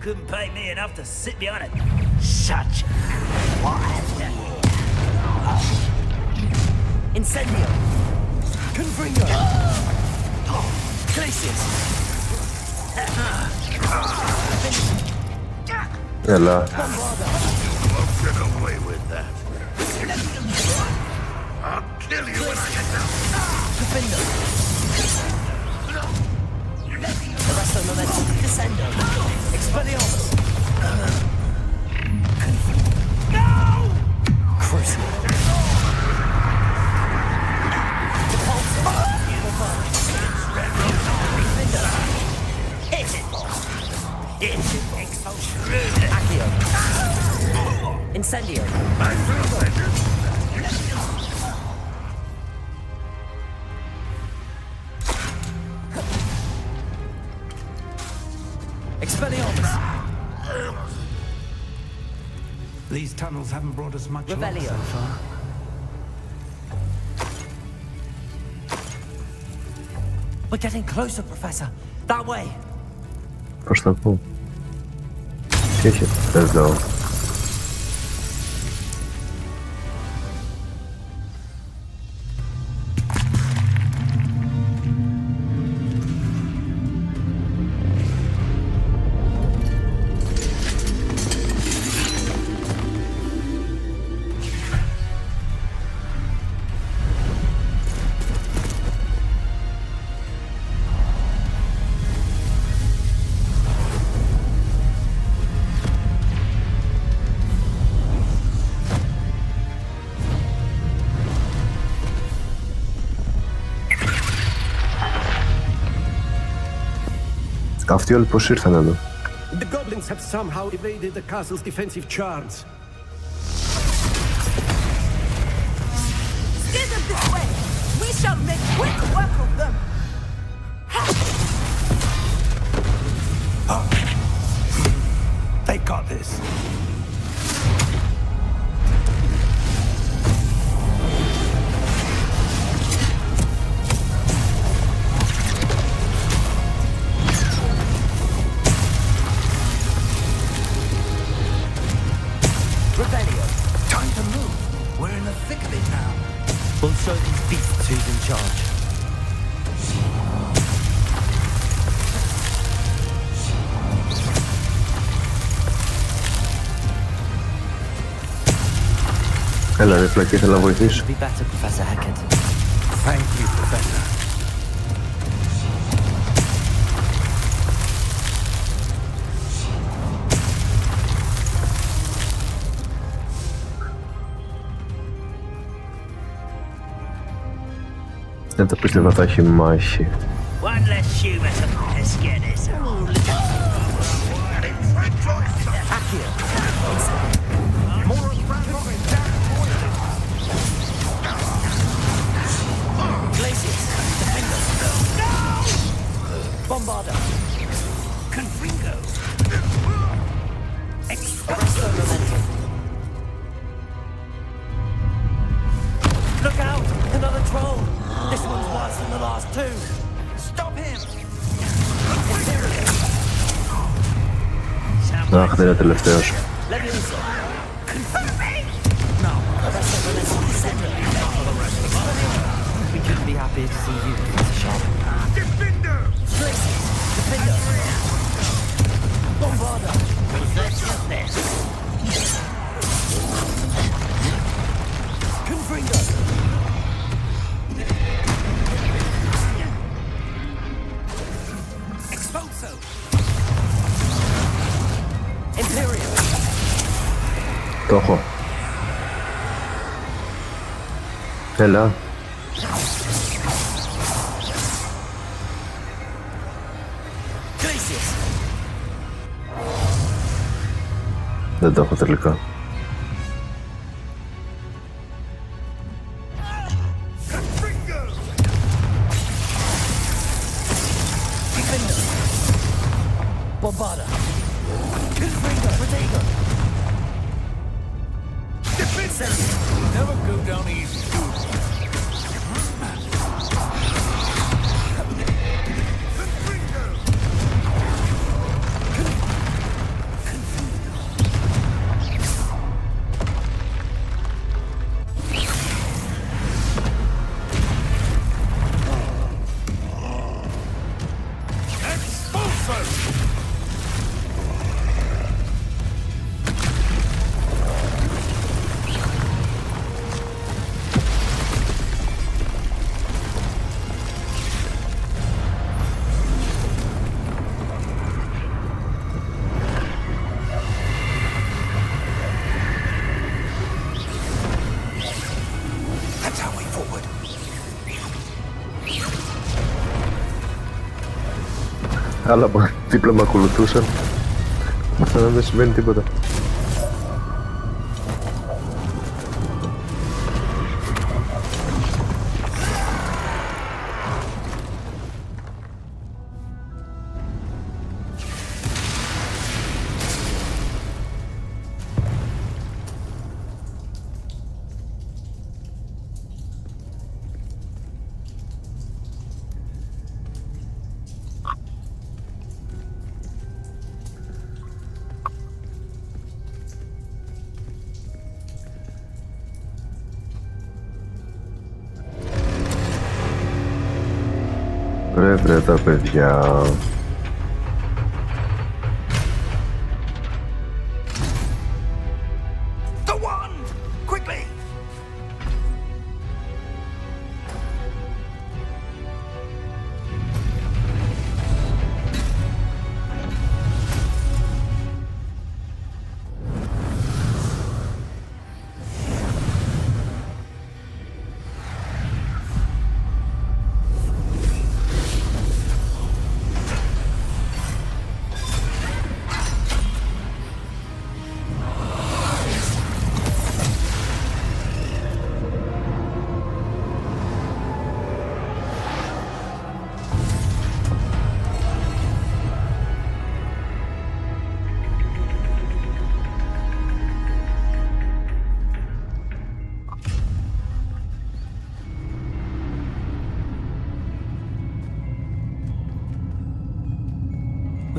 Couldn't pay me enough to sit behind it. Such quiet. Incendio. Confringo. Glacius. Έλα. Won't get away with that. I'll kill you when I get down. Defendo. Arresto Momentum. Descendo. Expelliarmus. No! Crucial. Accio. Incendio. Expelliarmus. These tunnels haven't brought us much luck Revelio. so far. We're getting closer, Professor. That way. Προς τα πού? Τι έχει εδώ? Αυτοί όλοι πώς ήρθαν εδώ? The goblins have somehow evaded the castle's defensive charms. Steer them this way. We shall make quick work of them. They got this. Time to move. We're in the thick of it now. We'll show these beasts who's in charge. Έλα ρε φλακή, θέλω να βοηθήσω. Be better, Professor Hecat. Thank you, Professor. Δεν το πίστευα θα έχει μάχη. One less human to scare this. Αχ, δεν είναι τελευταίος. We couldn't be happier to see you, Professor Sharp. Defender! Defender! Bombarda! Possession this. Confringo! Expulso! Imperial! Το έχω. Έλα. Δεν το έχω τελικά. Bombarda! Confringo! Protego! Defense! Never go down easy, dude. Άλλα από δίπλα με ακολουθούσαν. Αυτό δεν σημαίνει τίποτα. Βρε τα παιδιά.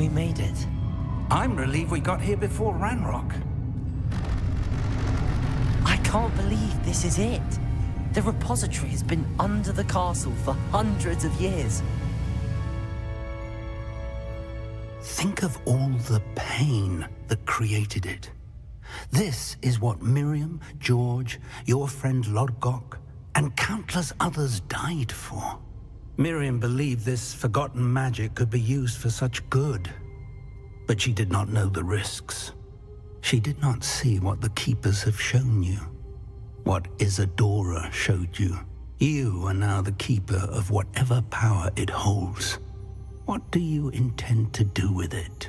We made it. I'm relieved we got here before Ranrock. I can't believe this is it. The repository has been under the castle for hundreds of years. Think of all the pain that created it. This is what Miriam, George, your friend Lodgok, and countless others died for. Miriam believed this forgotten magic could be used for such good, but she did not know the risks. She did not see what the Keepers have shown you, what Isadora showed you. You are now the Keeper of whatever power it holds. What do you intend to do with it?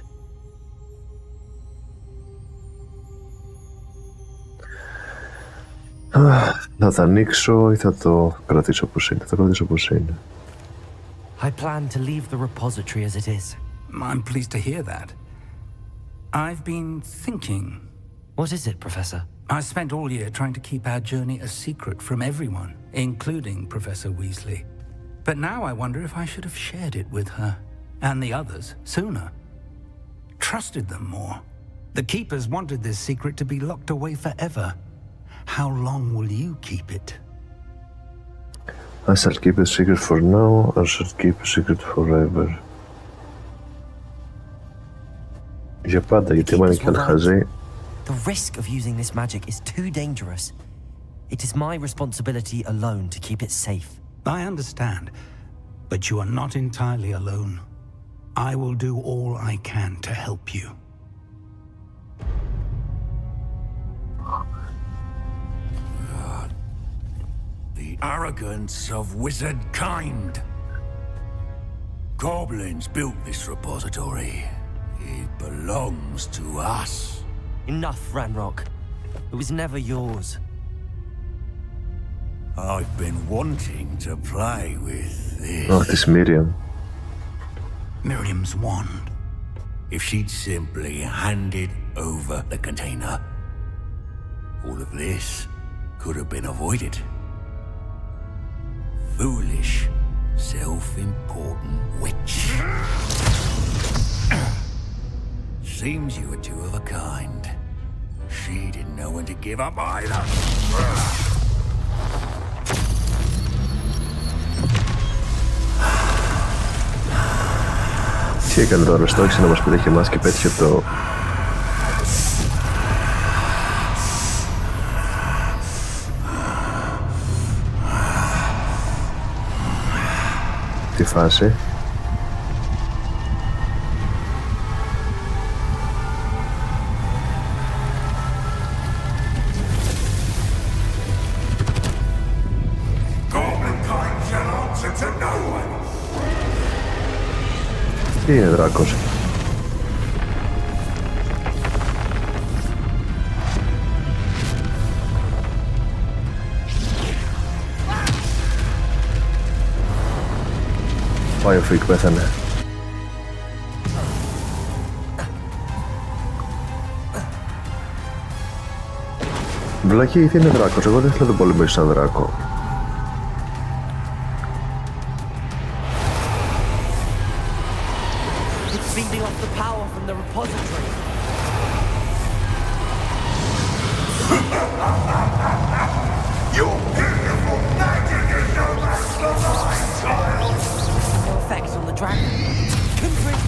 Θα τα ανοίξω ή θα το κρατήσω όπως είναι? Θα το κρατήσω όπως είναι. I plan to leave the repository as it is. I'm pleased to hear that. I've been thinking. What is it, Professor? I spent all year trying to keep our journey a secret from everyone, including Professor Weasley. But now I wonder if I should have shared it with her and the others sooner. Trusted them more. The Keepers wanted this secret to be locked away forever. How long will you keep it? I shall keep a secret for now, I shall keep a secret forever. Για πάντα, γιατί άμα είναι κι αν χαζεί. The risk of using this magic is too dangerous. It is my responsibility alone to keep it safe. I understand, but you are not entirely alone. I will do all I can to help you. The arrogance of wizard kind. Goblins built this repository. It belongs to us. Enough, Ranrock. It was never yours. I've been wanting to play with this. Oh, this Miriam. Miriam's wand. If she'd simply handed over the container, all of this could have been avoided. Foolish, self-important witch. Seems you were two of a kind. She didn't know when to give up either. Τι έκανε τώρα, στόχισε να μας πετύχει εμάς και πέτυχε το... τη φάση. Τι είναι δράκος? Πάει ο Φρικ, πέθανε. Βλακή, τι είναι δράκος? Εγώ δεν θέλω να τον πολεμήσω σαν δράκο. Feeding off the power from the repository. Your beautiful magic is no match for mine, child. No effects on the dragon. Conflict.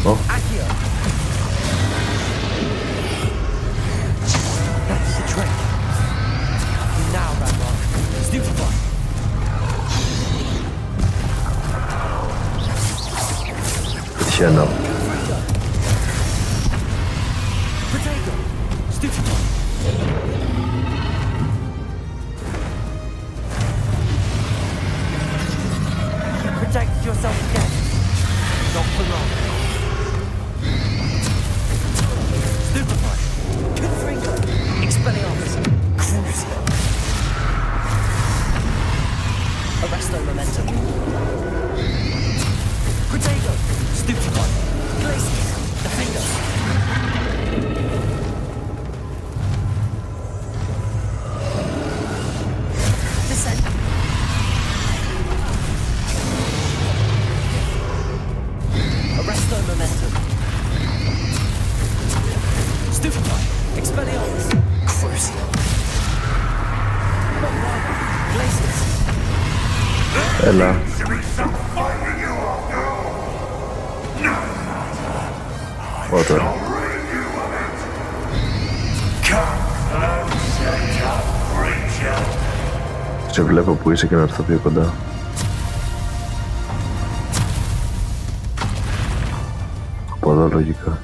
Oh. Accio. That's the trick. Now, Ranrock. Stupefy. Τυχαίνω. Potato. Stupefy. You protected yourself again. Not for long. Stupefy. Confringo. Expelliarmus. Crucio. Arresto momentum. Potato. Stupefy. Glacius. Defender. Descent. Arresto momentum. Stupefy. Expelliarmus. Crucio. Glacius. Έλα. Ωραία. Σε βλέπω που είσαι και να έρθω πιο κοντά. Από εδώ λογικά.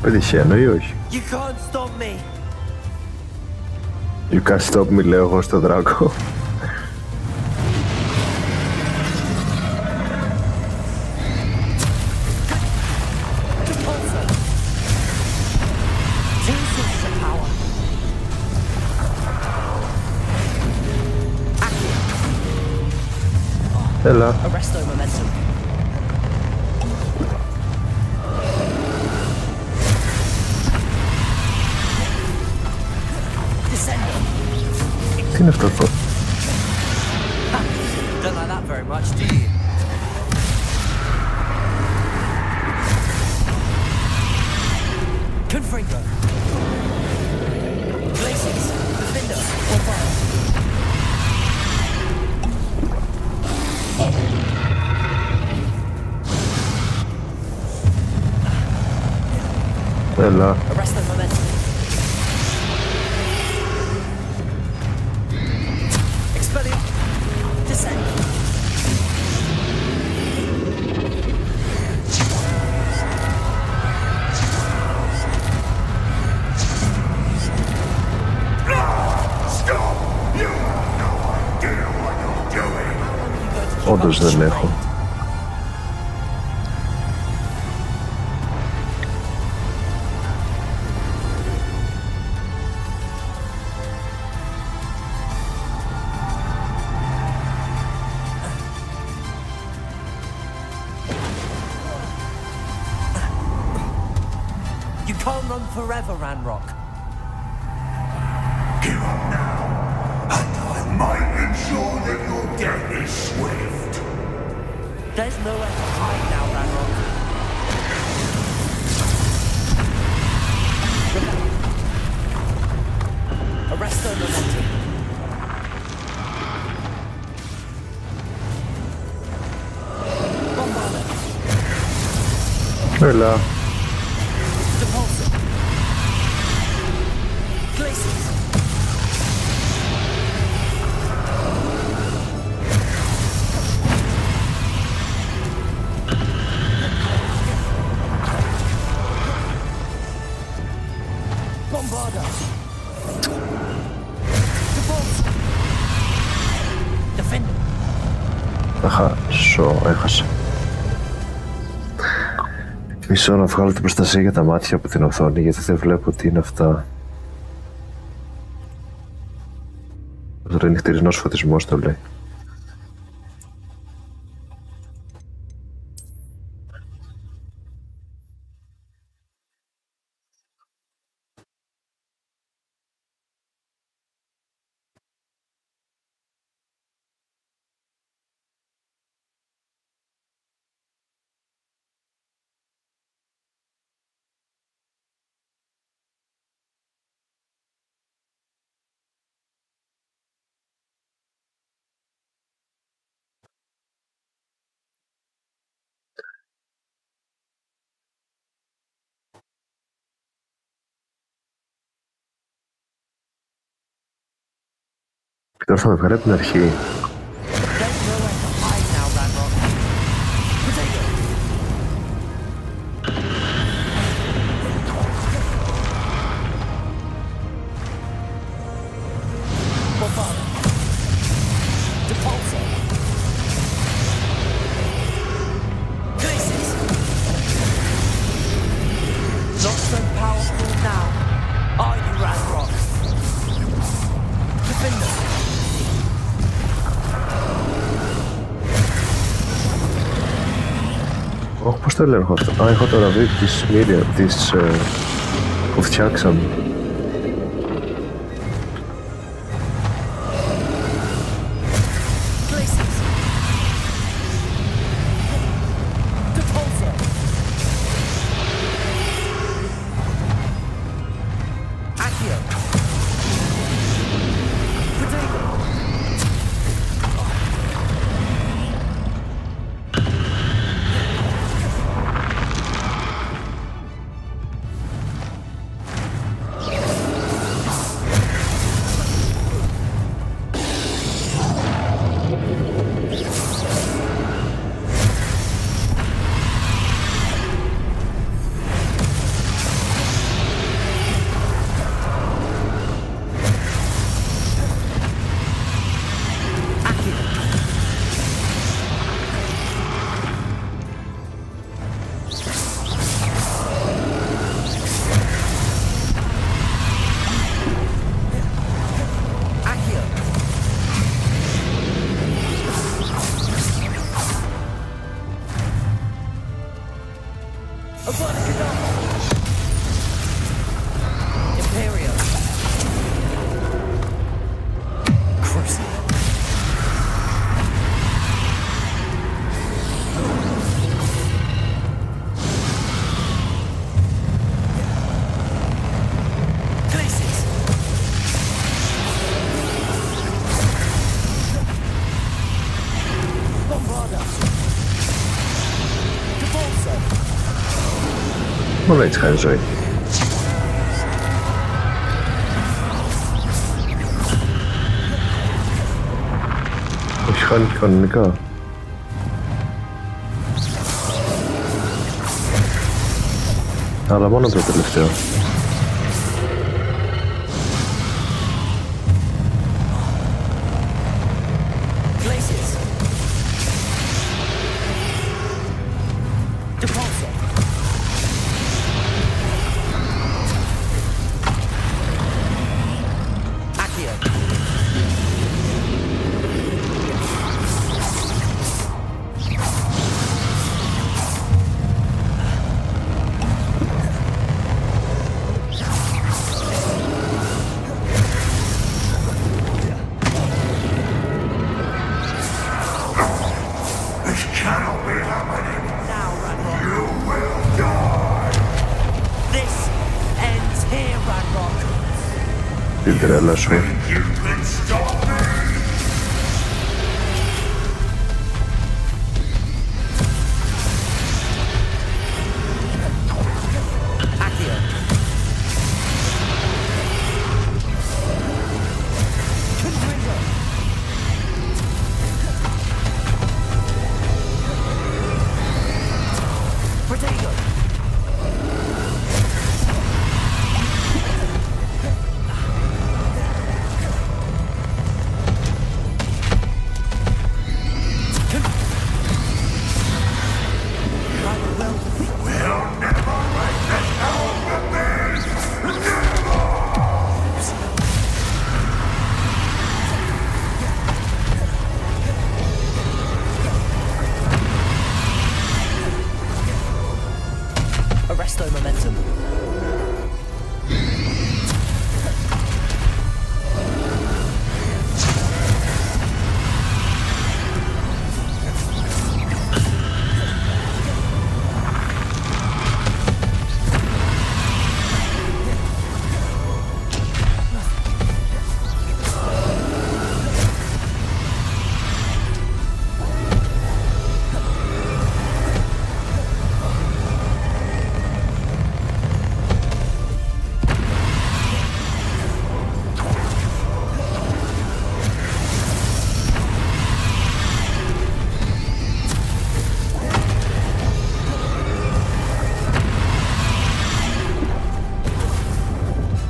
Πετυχαίνω ή όχι? You can't stop me. You can't stop me, λέω εγώ στο δράκο. Έλα. Arresto momentum. Τι είναι αυτό εδώ? Don't like that very much, do you? Confringo. Glaciers. Defender. Or fire. Έλα. Arresto momentum. Expellium. Descend. Stop! You have no idea what you're doing. Όντως δεν έχω. You can't run forever, Ranrock. Give up now, and I might ensure that your death is swift. There's nowhere to hide now, Ranrock. Arresto momentum. Bombarda. Έλα. Depulsor. Glaciers. Bombarda. Depulsor. Defender. Θα χάσω, έχασα. Μισό να βγάλω την προστασία για τα μάτια από την οθόνη, γιατί δεν βλέπω τι είναι αυτά. Τώρα είναι νυχτερινός φωτισμός, το λέει. Τώρα θα με βγάλει από την αρχή. Not so powerful now, are you, Ranrock? Defender. Όχι, πώς το έλεγχο αυτό. Α, έχω το ραβί της Μίρια, της που φτιάξαμε. Imperium. Crucible. Μόνο έτσι χάρη ζωή. Όχι χάνει και κανονικά. Αλλά μόνο το τελευταίο. Την τρέλα σου.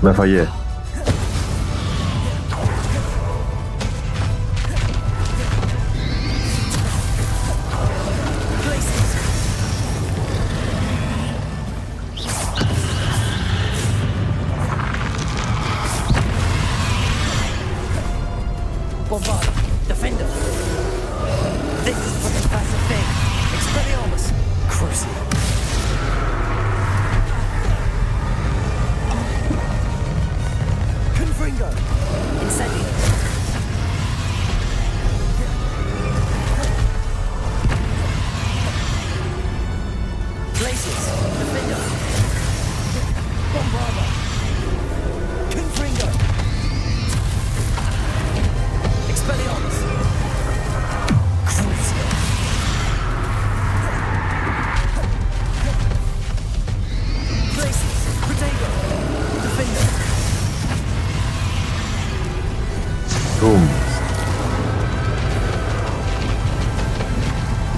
Με φαγέ. Bombard, defender. This is for the passive thing. Expelliarmus. Crucible. Confringo. Incendio. Glacius. Defender. Bombarda. Confringo. Expelliarmus. Crucible. Glacius. Protego. Defender. Boom.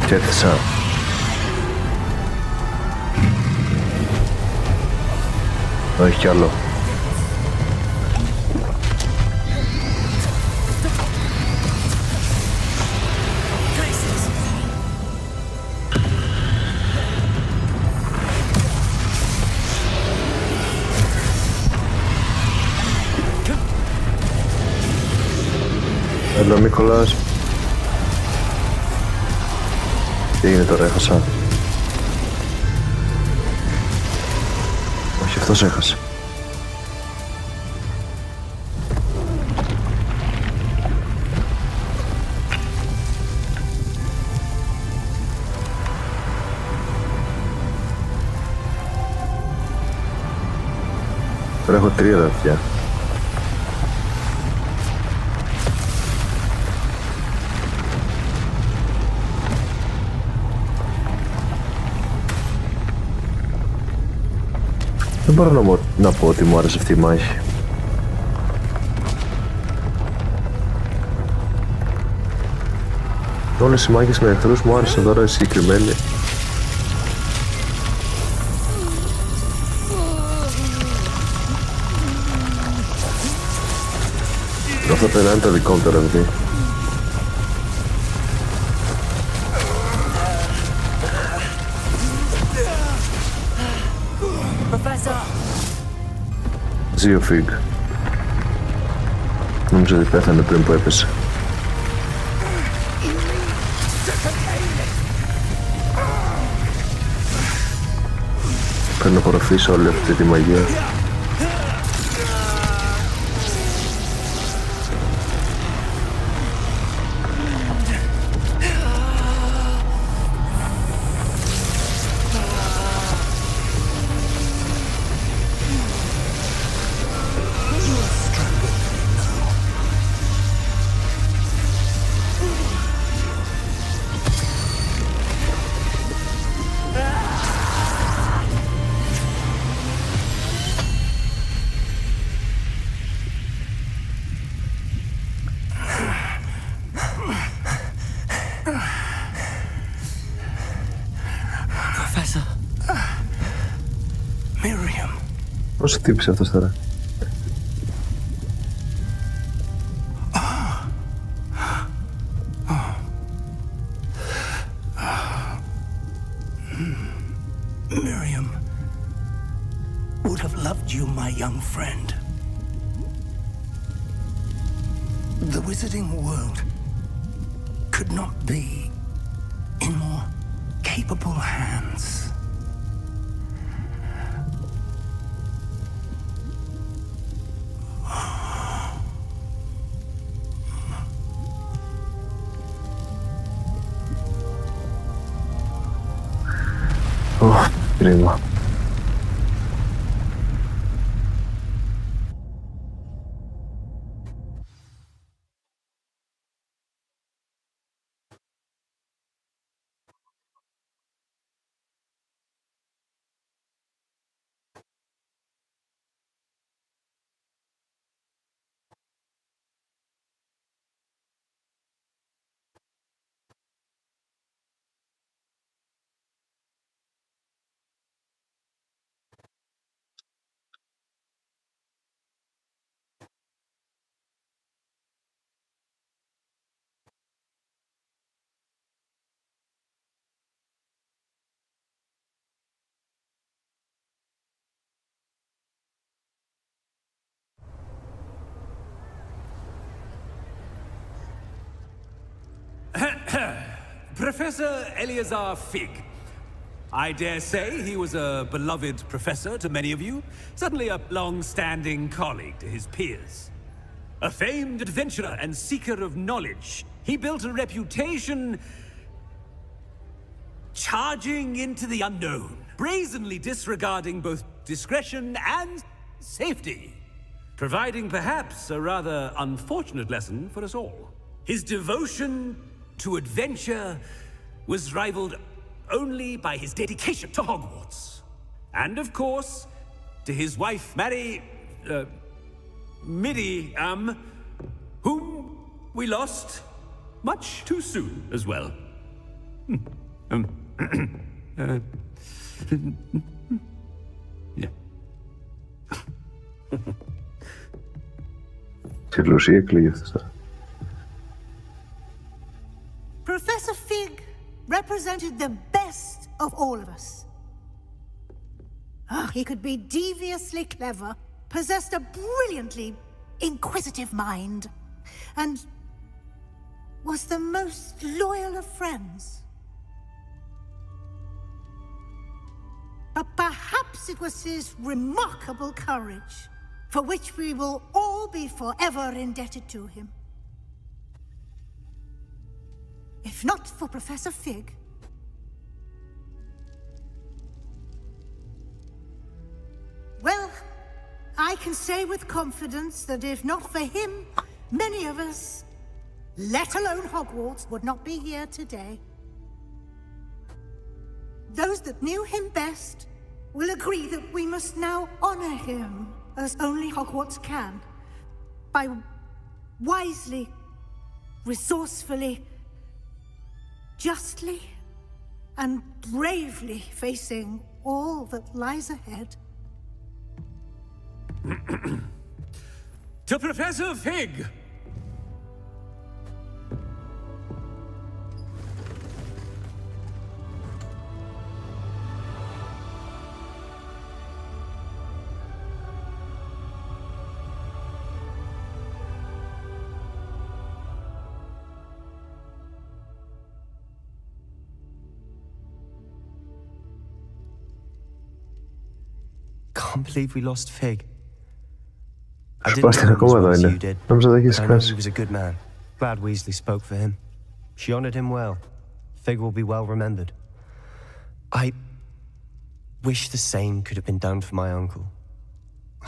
Check this out. Όχι κι άλλο. Έλα Νίκολας. Τι έγινε τώρα, έχασα. Αυτός έχασε. Τώρα έχω 3 δαχτυλιά. Δεν μπορώ να πω ότι μου άρεσε αυτή η μάχη. Όλες οι μάχες με εχθρούς μου άρεσαν, τώρα η συγκεκριμένη. Αυτό πρέπει να είναι το δικό μου τώρα, δηλαδή. Ζει ο Φιγκ. Νομίζω ότι πέθανε πριν που έπεσε. Πρέπει να απορροφήσω όλη αυτή τη μαγεία. Πώς χτύπησε αυτός τώρα? Miriam would have loved you, my young friend. The wizarding world could not be in more capable hands. Κρίμα. Professor Eleazar Fig. I dare say he was a beloved professor to many of you, certainly a long-standing colleague to his peers. A famed adventurer and seeker of knowledge, he built a reputation charging into the unknown, brazenly disregarding both discretion and safety, providing perhaps a rather unfortunate lesson for us all. His devotion to adventure was rivaled only by his dedication to Hogwarts. And of course, to his wife, Miriam, whom we lost much too soon as well. Yeah. Professor Fig represented the best of all of us. He could be deviously clever, possessed a brilliantly inquisitive mind, and was the most loyal of friends. But perhaps perhaps it was his remarkable courage, for which we will all be forever indebted to him. If not for Professor Fig, well, I can say with confidence that if not for him, many of us, let alone Hogwarts, would not be here today. Those that knew him best will agree that we must now honor him as only Hogwarts can, by wisely, resourcefully, justly, and bravely facing all that lies ahead. To Professor Fig! Can't believe we lost Fig. I didn't Sebastian know him as ακόμα well εδώ as you είναι. did, Νόμιζα θα but έχεις I know χάσει. he was a good man. Glad Weasley spoke for him. She honored him well. Fig will be well remembered. I wish the same could have been done for my uncle.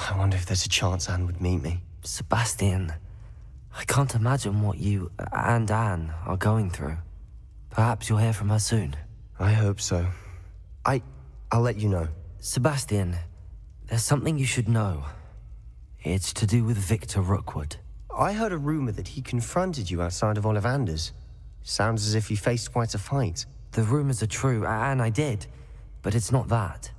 I wonder if there's a chance Anne would meet me. Sebastian, I can't imagine what you and Anne are going through. Perhaps you'll hear from her soon. I hope so. I'll let you know. Sebastian, there's something you should know. It's to do with Victor Rookwood. I heard a rumor that he confronted you outside of Ollivander's. Sounds as if you faced quite a fight. The rumors are true, and I did, but it's not that.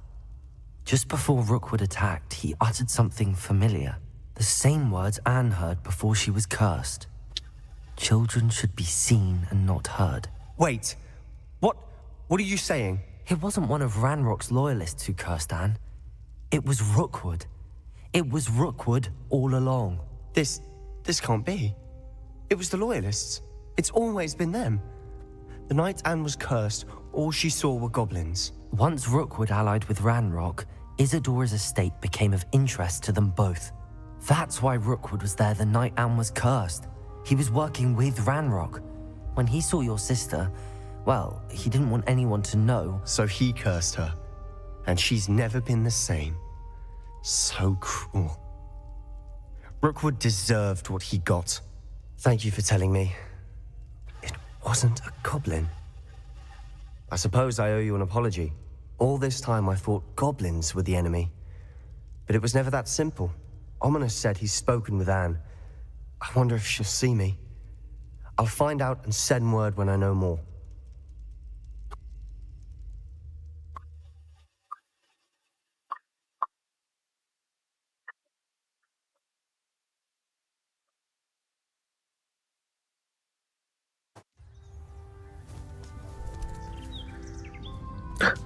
Just before Rookwood attacked, he uttered something familiar. The same words Anne heard before she was cursed. Children should be seen and not heard. Wait, what are you saying? It wasn't one of Ranrock's loyalists who cursed Anne. It was Rookwood. It was Rookwood all along. This can't be. It was the loyalists. It's always been them. The night Anne was cursed, all she saw were goblins. Once Rookwood allied with Ranrock, Isadora's estate became of interest to them both. That's why Rookwood was there the night Anne was cursed. He was working with Ranrock. When he saw your sister, well, he didn't want anyone to know. So he cursed her. And she's never been the same. So cruel. Rookwood deserved what he got. Thank you for telling me. It wasn't a goblin. I suppose I owe you an apology. All this time I thought goblins were the enemy. But it was never that simple. Ominous said he's spoken with Anne. I wonder if she'll see me. I'll find out and send word when I know more.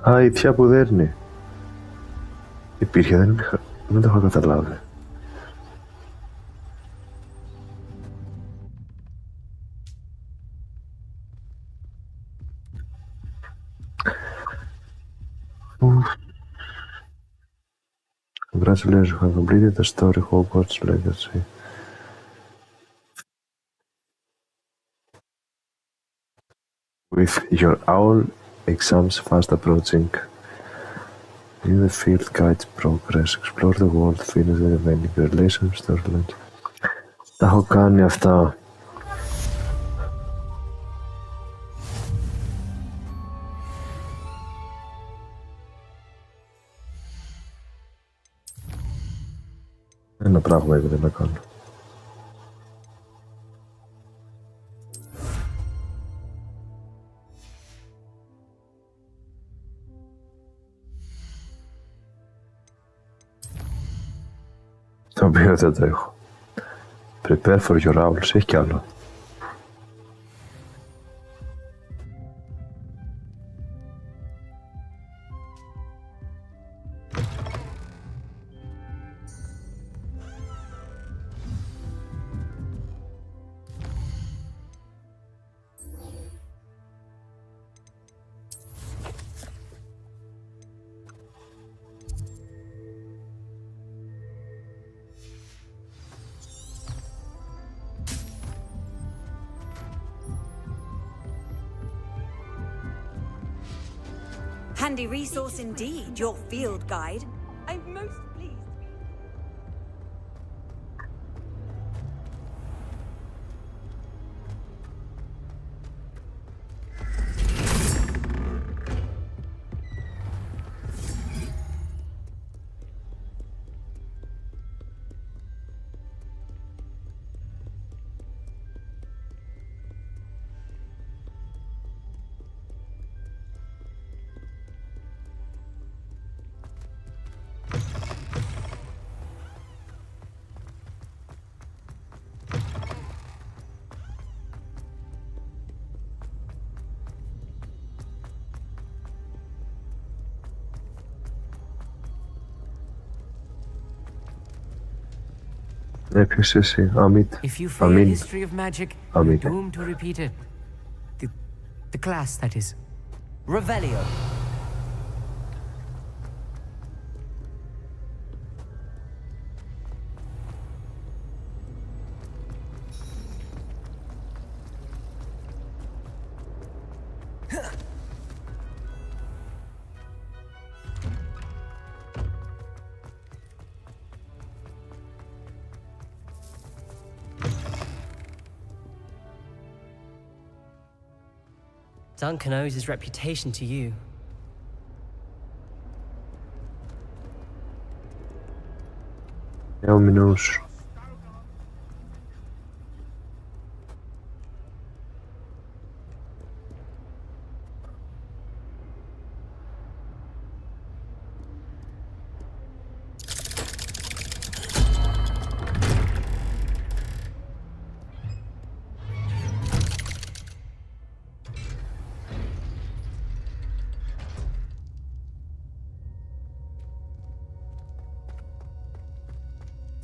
Α, η θεία που δέρνει. Υπήρχε, δεν το έχω καταλάβει. Congratulations, you have completed the story Hogwarts Legacy. With your owl exams fast approaching, in the field guides progress, explore the world, finish the remaining relations, storyline. Τα έχω κάνει αυτά. Ένα πράγμα έπρεπε να κάνω. Το οποίο δεν το έχω. Prepare for your owls, έχει κι άλλο. Handy resource indeed, your field guide. I'm most pleased. Ποιος εσύ, Amit. If you fear history of magic, you're doomed to repeat it. The class, that is. Revelio. Duncan owes his reputation to you. Ominous.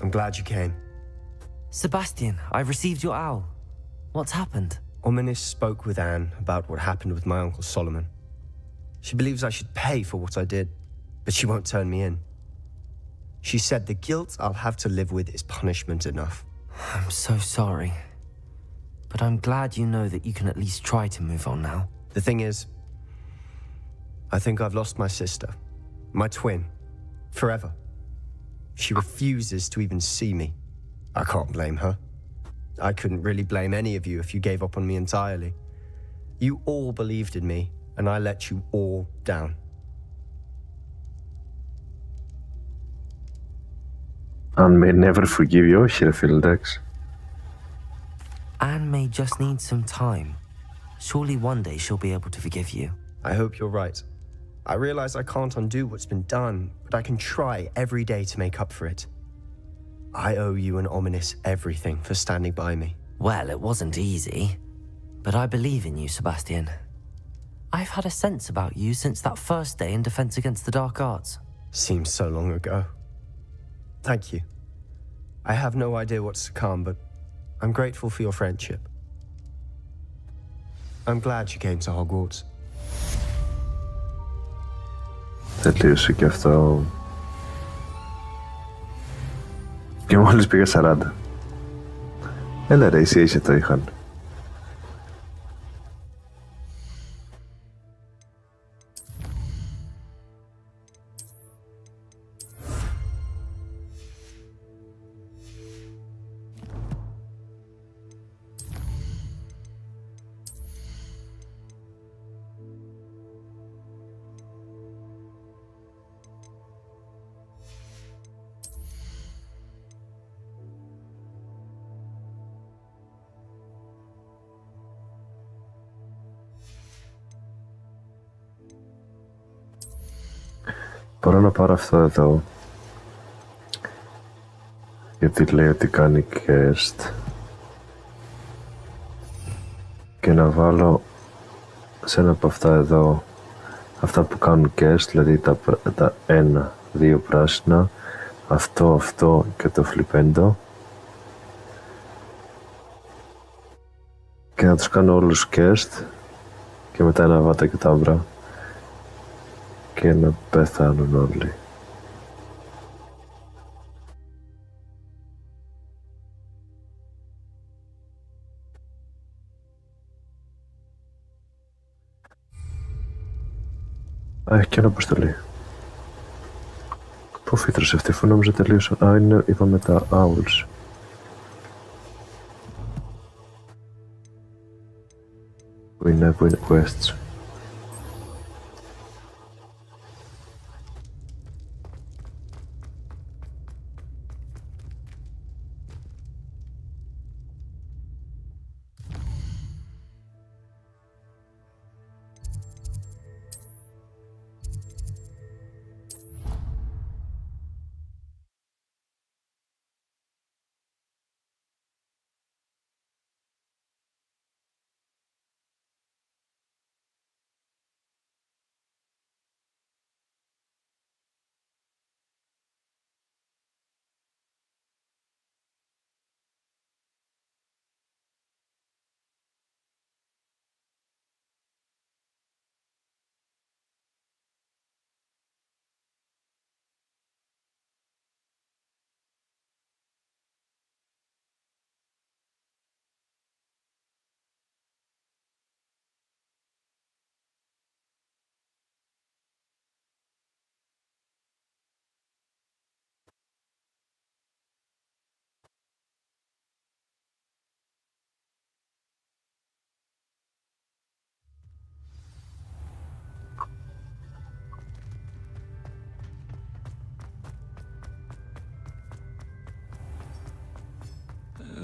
I'm glad you came. Sebastian, I received your owl. What's happened? Ominis spoke with Anne about what happened with my Uncle Solomon. She believes I should pay for what I did, but she won't turn me in. She said the guilt I'll have to live with is punishment enough. I'm so sorry. But I'm glad you know that you can at least try to move on now. The thing is, I think I've lost my sister, my twin, forever. She refuses to even see me. I can't blame her. I couldn't really blame any of you if you gave up on me entirely. You all believed in me, and I let you all down. Anne may never forgive you, όχι ρε φίλε, εντάξει. Anne may just need some time. Surely one day she'll be able to forgive you. I hope you're right. I realize I can't undo what's been done, but I can try every day to make up for it. I owe you and Ominis everything for standing by me. Well, it wasn't easy, but I believe in you, Sebastian. I've had a sense about you since that first day in Defense Against the Dark Arts. Seems so long ago. Thank you. I have no idea what's to come, but I'm grateful for your friendship. I'm glad you came to Hogwarts. Τελείωσε και αυτό. Και μόλις πήγα 40. Έλα ρε, εσύ είσαι το είχαν. Μπορώ να πάρω αυτό εδώ, γιατί λέει ότι κάνει guest, και να βάλω σε ένα από αυτά εδώ, αυτά που κάνουν guest, δηλαδή τα 1-2 πράσινα, αυτό και το φλιπέντο, και να τους κάνω όλους guest και μετά ένα βάτα και τάμπρα και να πεθάνουν όλοι. Α, έχει και ένα αποστολή. Πού φύτρωσε αυτή, αφού νόμιζα τελείωσα. Α, είναι, είπαμε τα owls. Που είναι quests.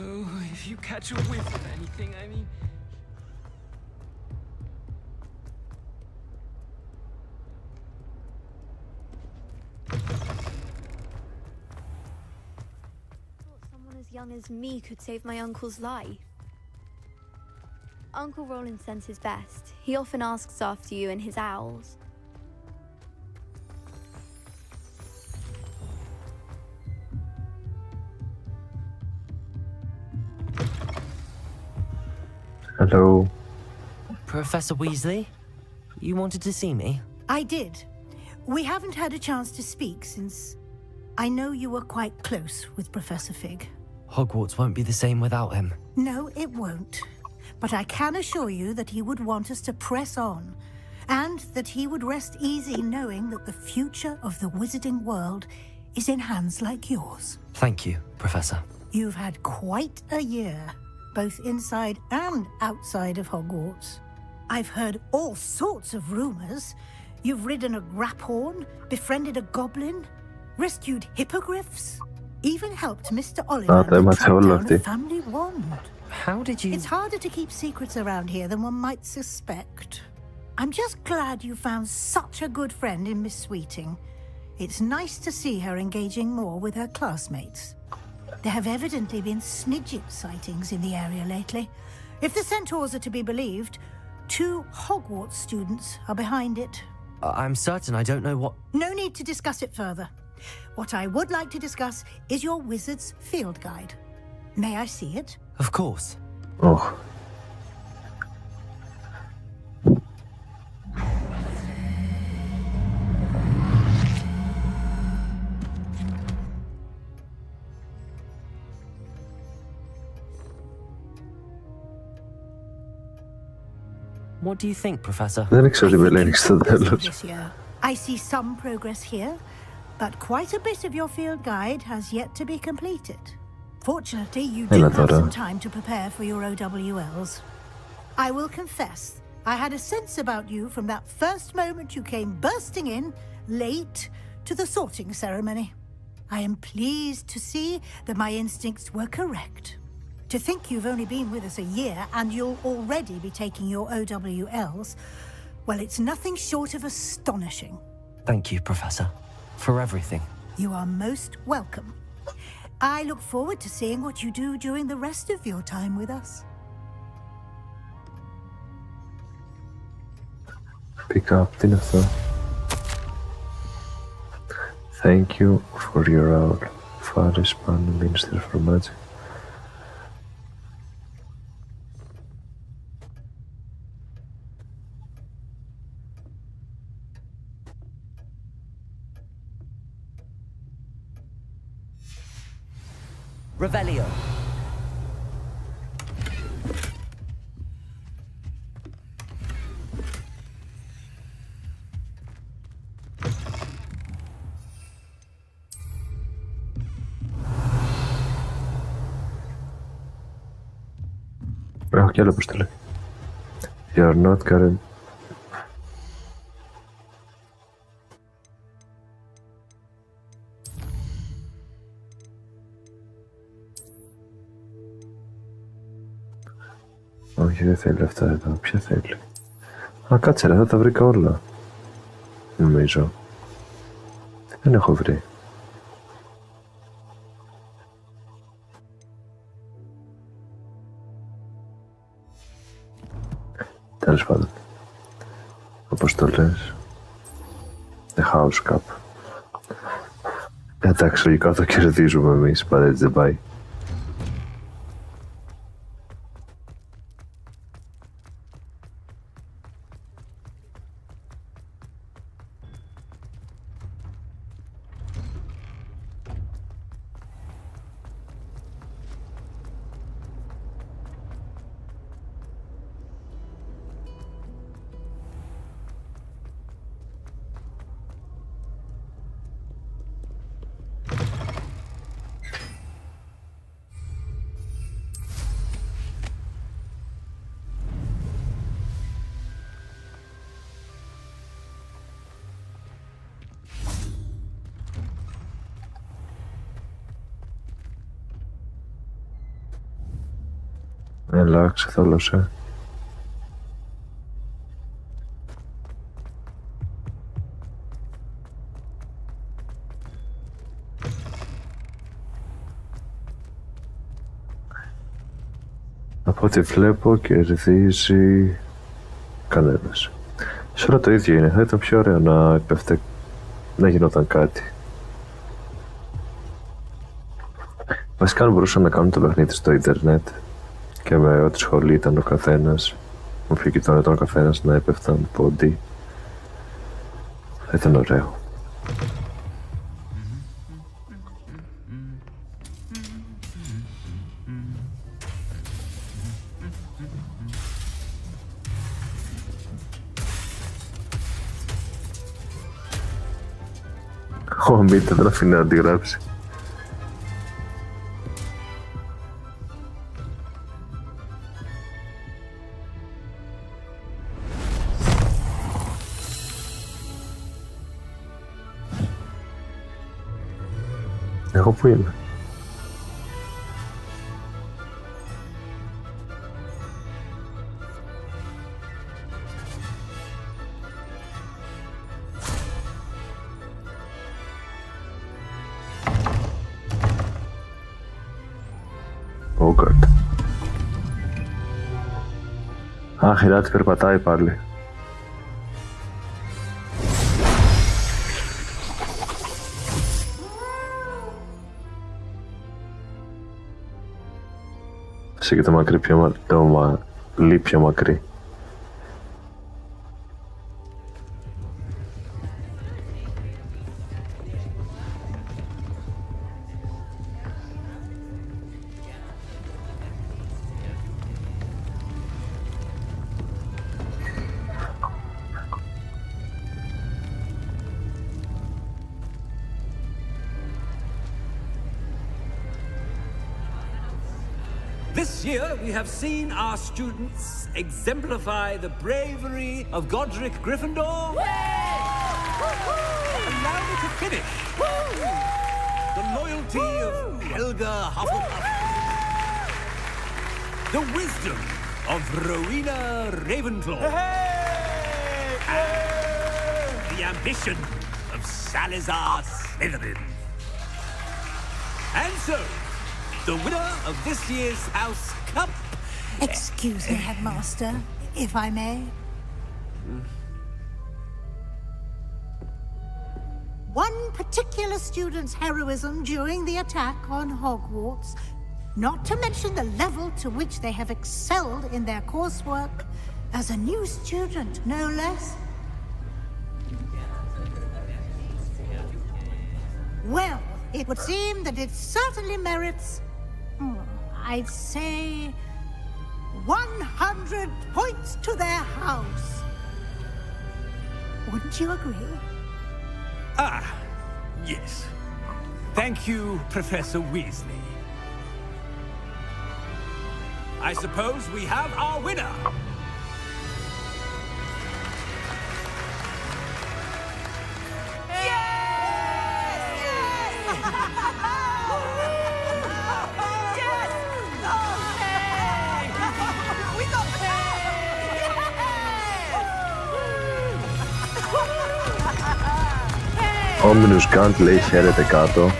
Oh, if you catch a whiff of anything, I mean... Someone as young as me could save my uncle's life. Uncle Roland sends his best. He often asks after you and his owls. Hello. Professor Weasley? You wanted to see me? I did. We haven't had a chance to speak since I know you were quite close with Professor Fig. Hogwarts won't be the same without him. No, it won't. But I can assure you that he would want us to press on, and that he would rest easy knowing that the future of the wizarding world is in hands like yours. Thank you, Professor. You've had quite a year, both inside and outside of Hogwarts. I've heard all sorts of rumors. You've ridden a graphorn, befriended a goblin, rescued hippogriffs, even helped Mr. Ollivander track down a family wand. How did you... It's harder to keep secrets around here than one might suspect. I'm just glad you found such a good friend in Miss Sweeting. It's nice to see her engaging more with her classmates. There have evidently been Snidget sightings in the area lately. If the centaurs are to be believed, 2 Hogwarts students are behind it. I'm certain I don't know what... No need to discuss it further. What I would like to discuss is your wizard's field guide. May I see it? Of course. Oh. What do you think, Professor? Δεν ήξερα τι με στο τέλος. I see some progress here, but quite a bit of your field guide has yet to be completed. Fortunately, you do have some time to prepare for your OWLs. I will confess, I had a sense about you from that first moment you came bursting in, late, to the sorting ceremony. I am pleased to see that my instincts were correct. To think you've only been with us a year and you'll already be taking your OWLs, well, it's nothing short of astonishing. Thank you, Professor, for everything. You are most welcome. I look forward to seeing what you do during the rest of your time with us. Pick up την αυτό. Thank you for your out. Faris Pan, Minister for Magic. Revelio. Έχω κι άλλο αποστολή. You're not current. Όχι, δεν θέλει αυτά εδώ. Ποια θέλει? Α, κάτσε ρε, θα τα βρήκα όλα. Νομίζω. Δεν έχω βρει. Τέλος πάντων. Όπως το λες. The House Cup. Εντάξει, λογικά το κερδίζουμε εμείς, πάντα έτσι δεν πάει. Έλα, ξεθόλωσε. Από ό,τι βλέπω κερδίζει κανένας. Σε όλα το ίδιο είναι. Θα ήταν πιο ωραίο να γινόταν κάτι. Βασικά αν μπορούσαν να κάνουν το παιχνίδι στο ίντερνετ και με ό,τι σχολή ήταν ο καθένας, όποιο κοιτών ήταν ο καθένας, να έπεφταν πόντι, θα ήταν ωραίο. Ο Μίτα δεν αφήνει να αντιγράψει. Εγώ που είμαι? Hogwarts. Αχ, η ράτη περπατάει πάλι. Σε και το μακρύ πιο μακρύ. This year, we have seen our students exemplify the bravery of Godric Gryffindor. Allow me to finish. The loyalty of Helga Hufflepuff. The wisdom of Rowena Ravenclaw. And the ambition of Salazar Slytherin. And so, the winner of this year's House Cup... Excuse me, Headmaster, if I may. One particular student's heroism during the attack on Hogwarts, not to mention the level to which they have excelled in their coursework, as a new student, no less. Well, it would seem that it certainly merits, I'd say, 100 points to their house. Wouldn't you agree? Ah, yes. Thank you, Professor Weasley. I suppose we have our winner. Ominous Gant λέει χαίρεται κάτω,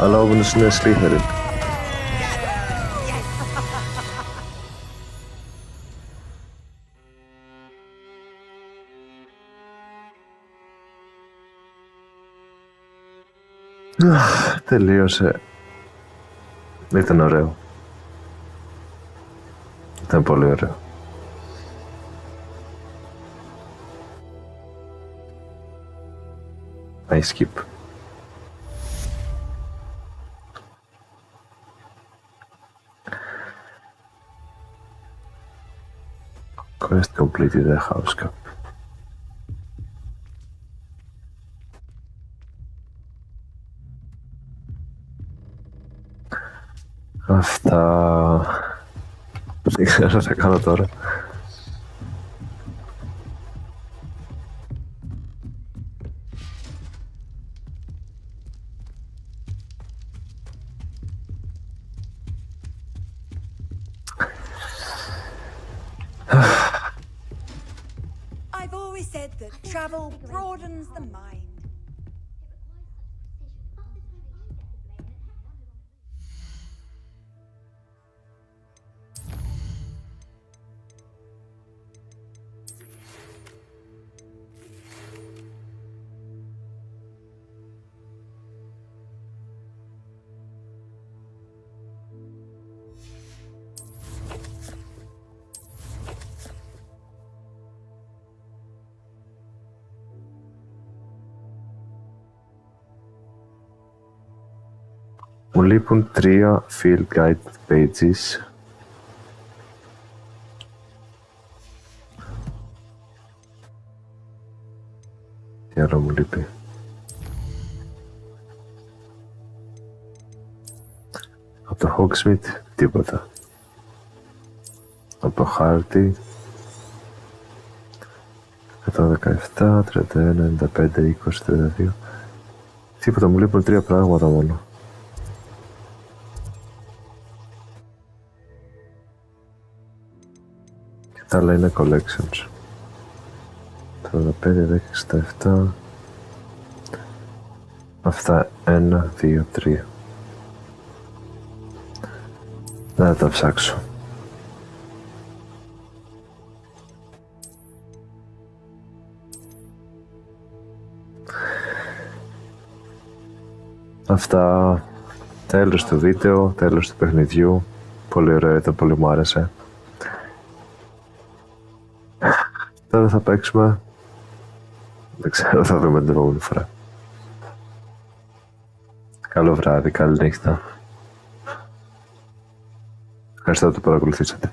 αλλά ο Ominous είναι Slytherin. Τελείωσε. Ήταν ωραίο. Ήταν πολύ ωραίο. I skip. Quest completed the house cup. Αυτά... Δεν ξέρω τι θα κάνω τώρα. I've always said that travel broadens the mind. Μου λείπουν 3 field guide pages. Τι άλλο μου λείπει? Από το Hogsmeade τίποτα. Από το χάρτη 117, 31, 95, 20, 32. Τίποτα, μου λείπουν 3 πράγματα μόνο. Και τα άλλα είναι collections. 45, 10, 67. Αυτά 1, 2, 3. Δεν θα τα ψάξω. Αυτά. Τέλος του βίντεο, τέλος του παιχνιδιού. Πολύ ωραίο ήταν, πολύ μου άρεσε. Τώρα θα παίξουμε. Δεν ξέρω, θα δούμε την επόμενη φορά. Καλό βράδυ, καλή νύχτα. Ευχαριστώ που το παρακολουθήσατε.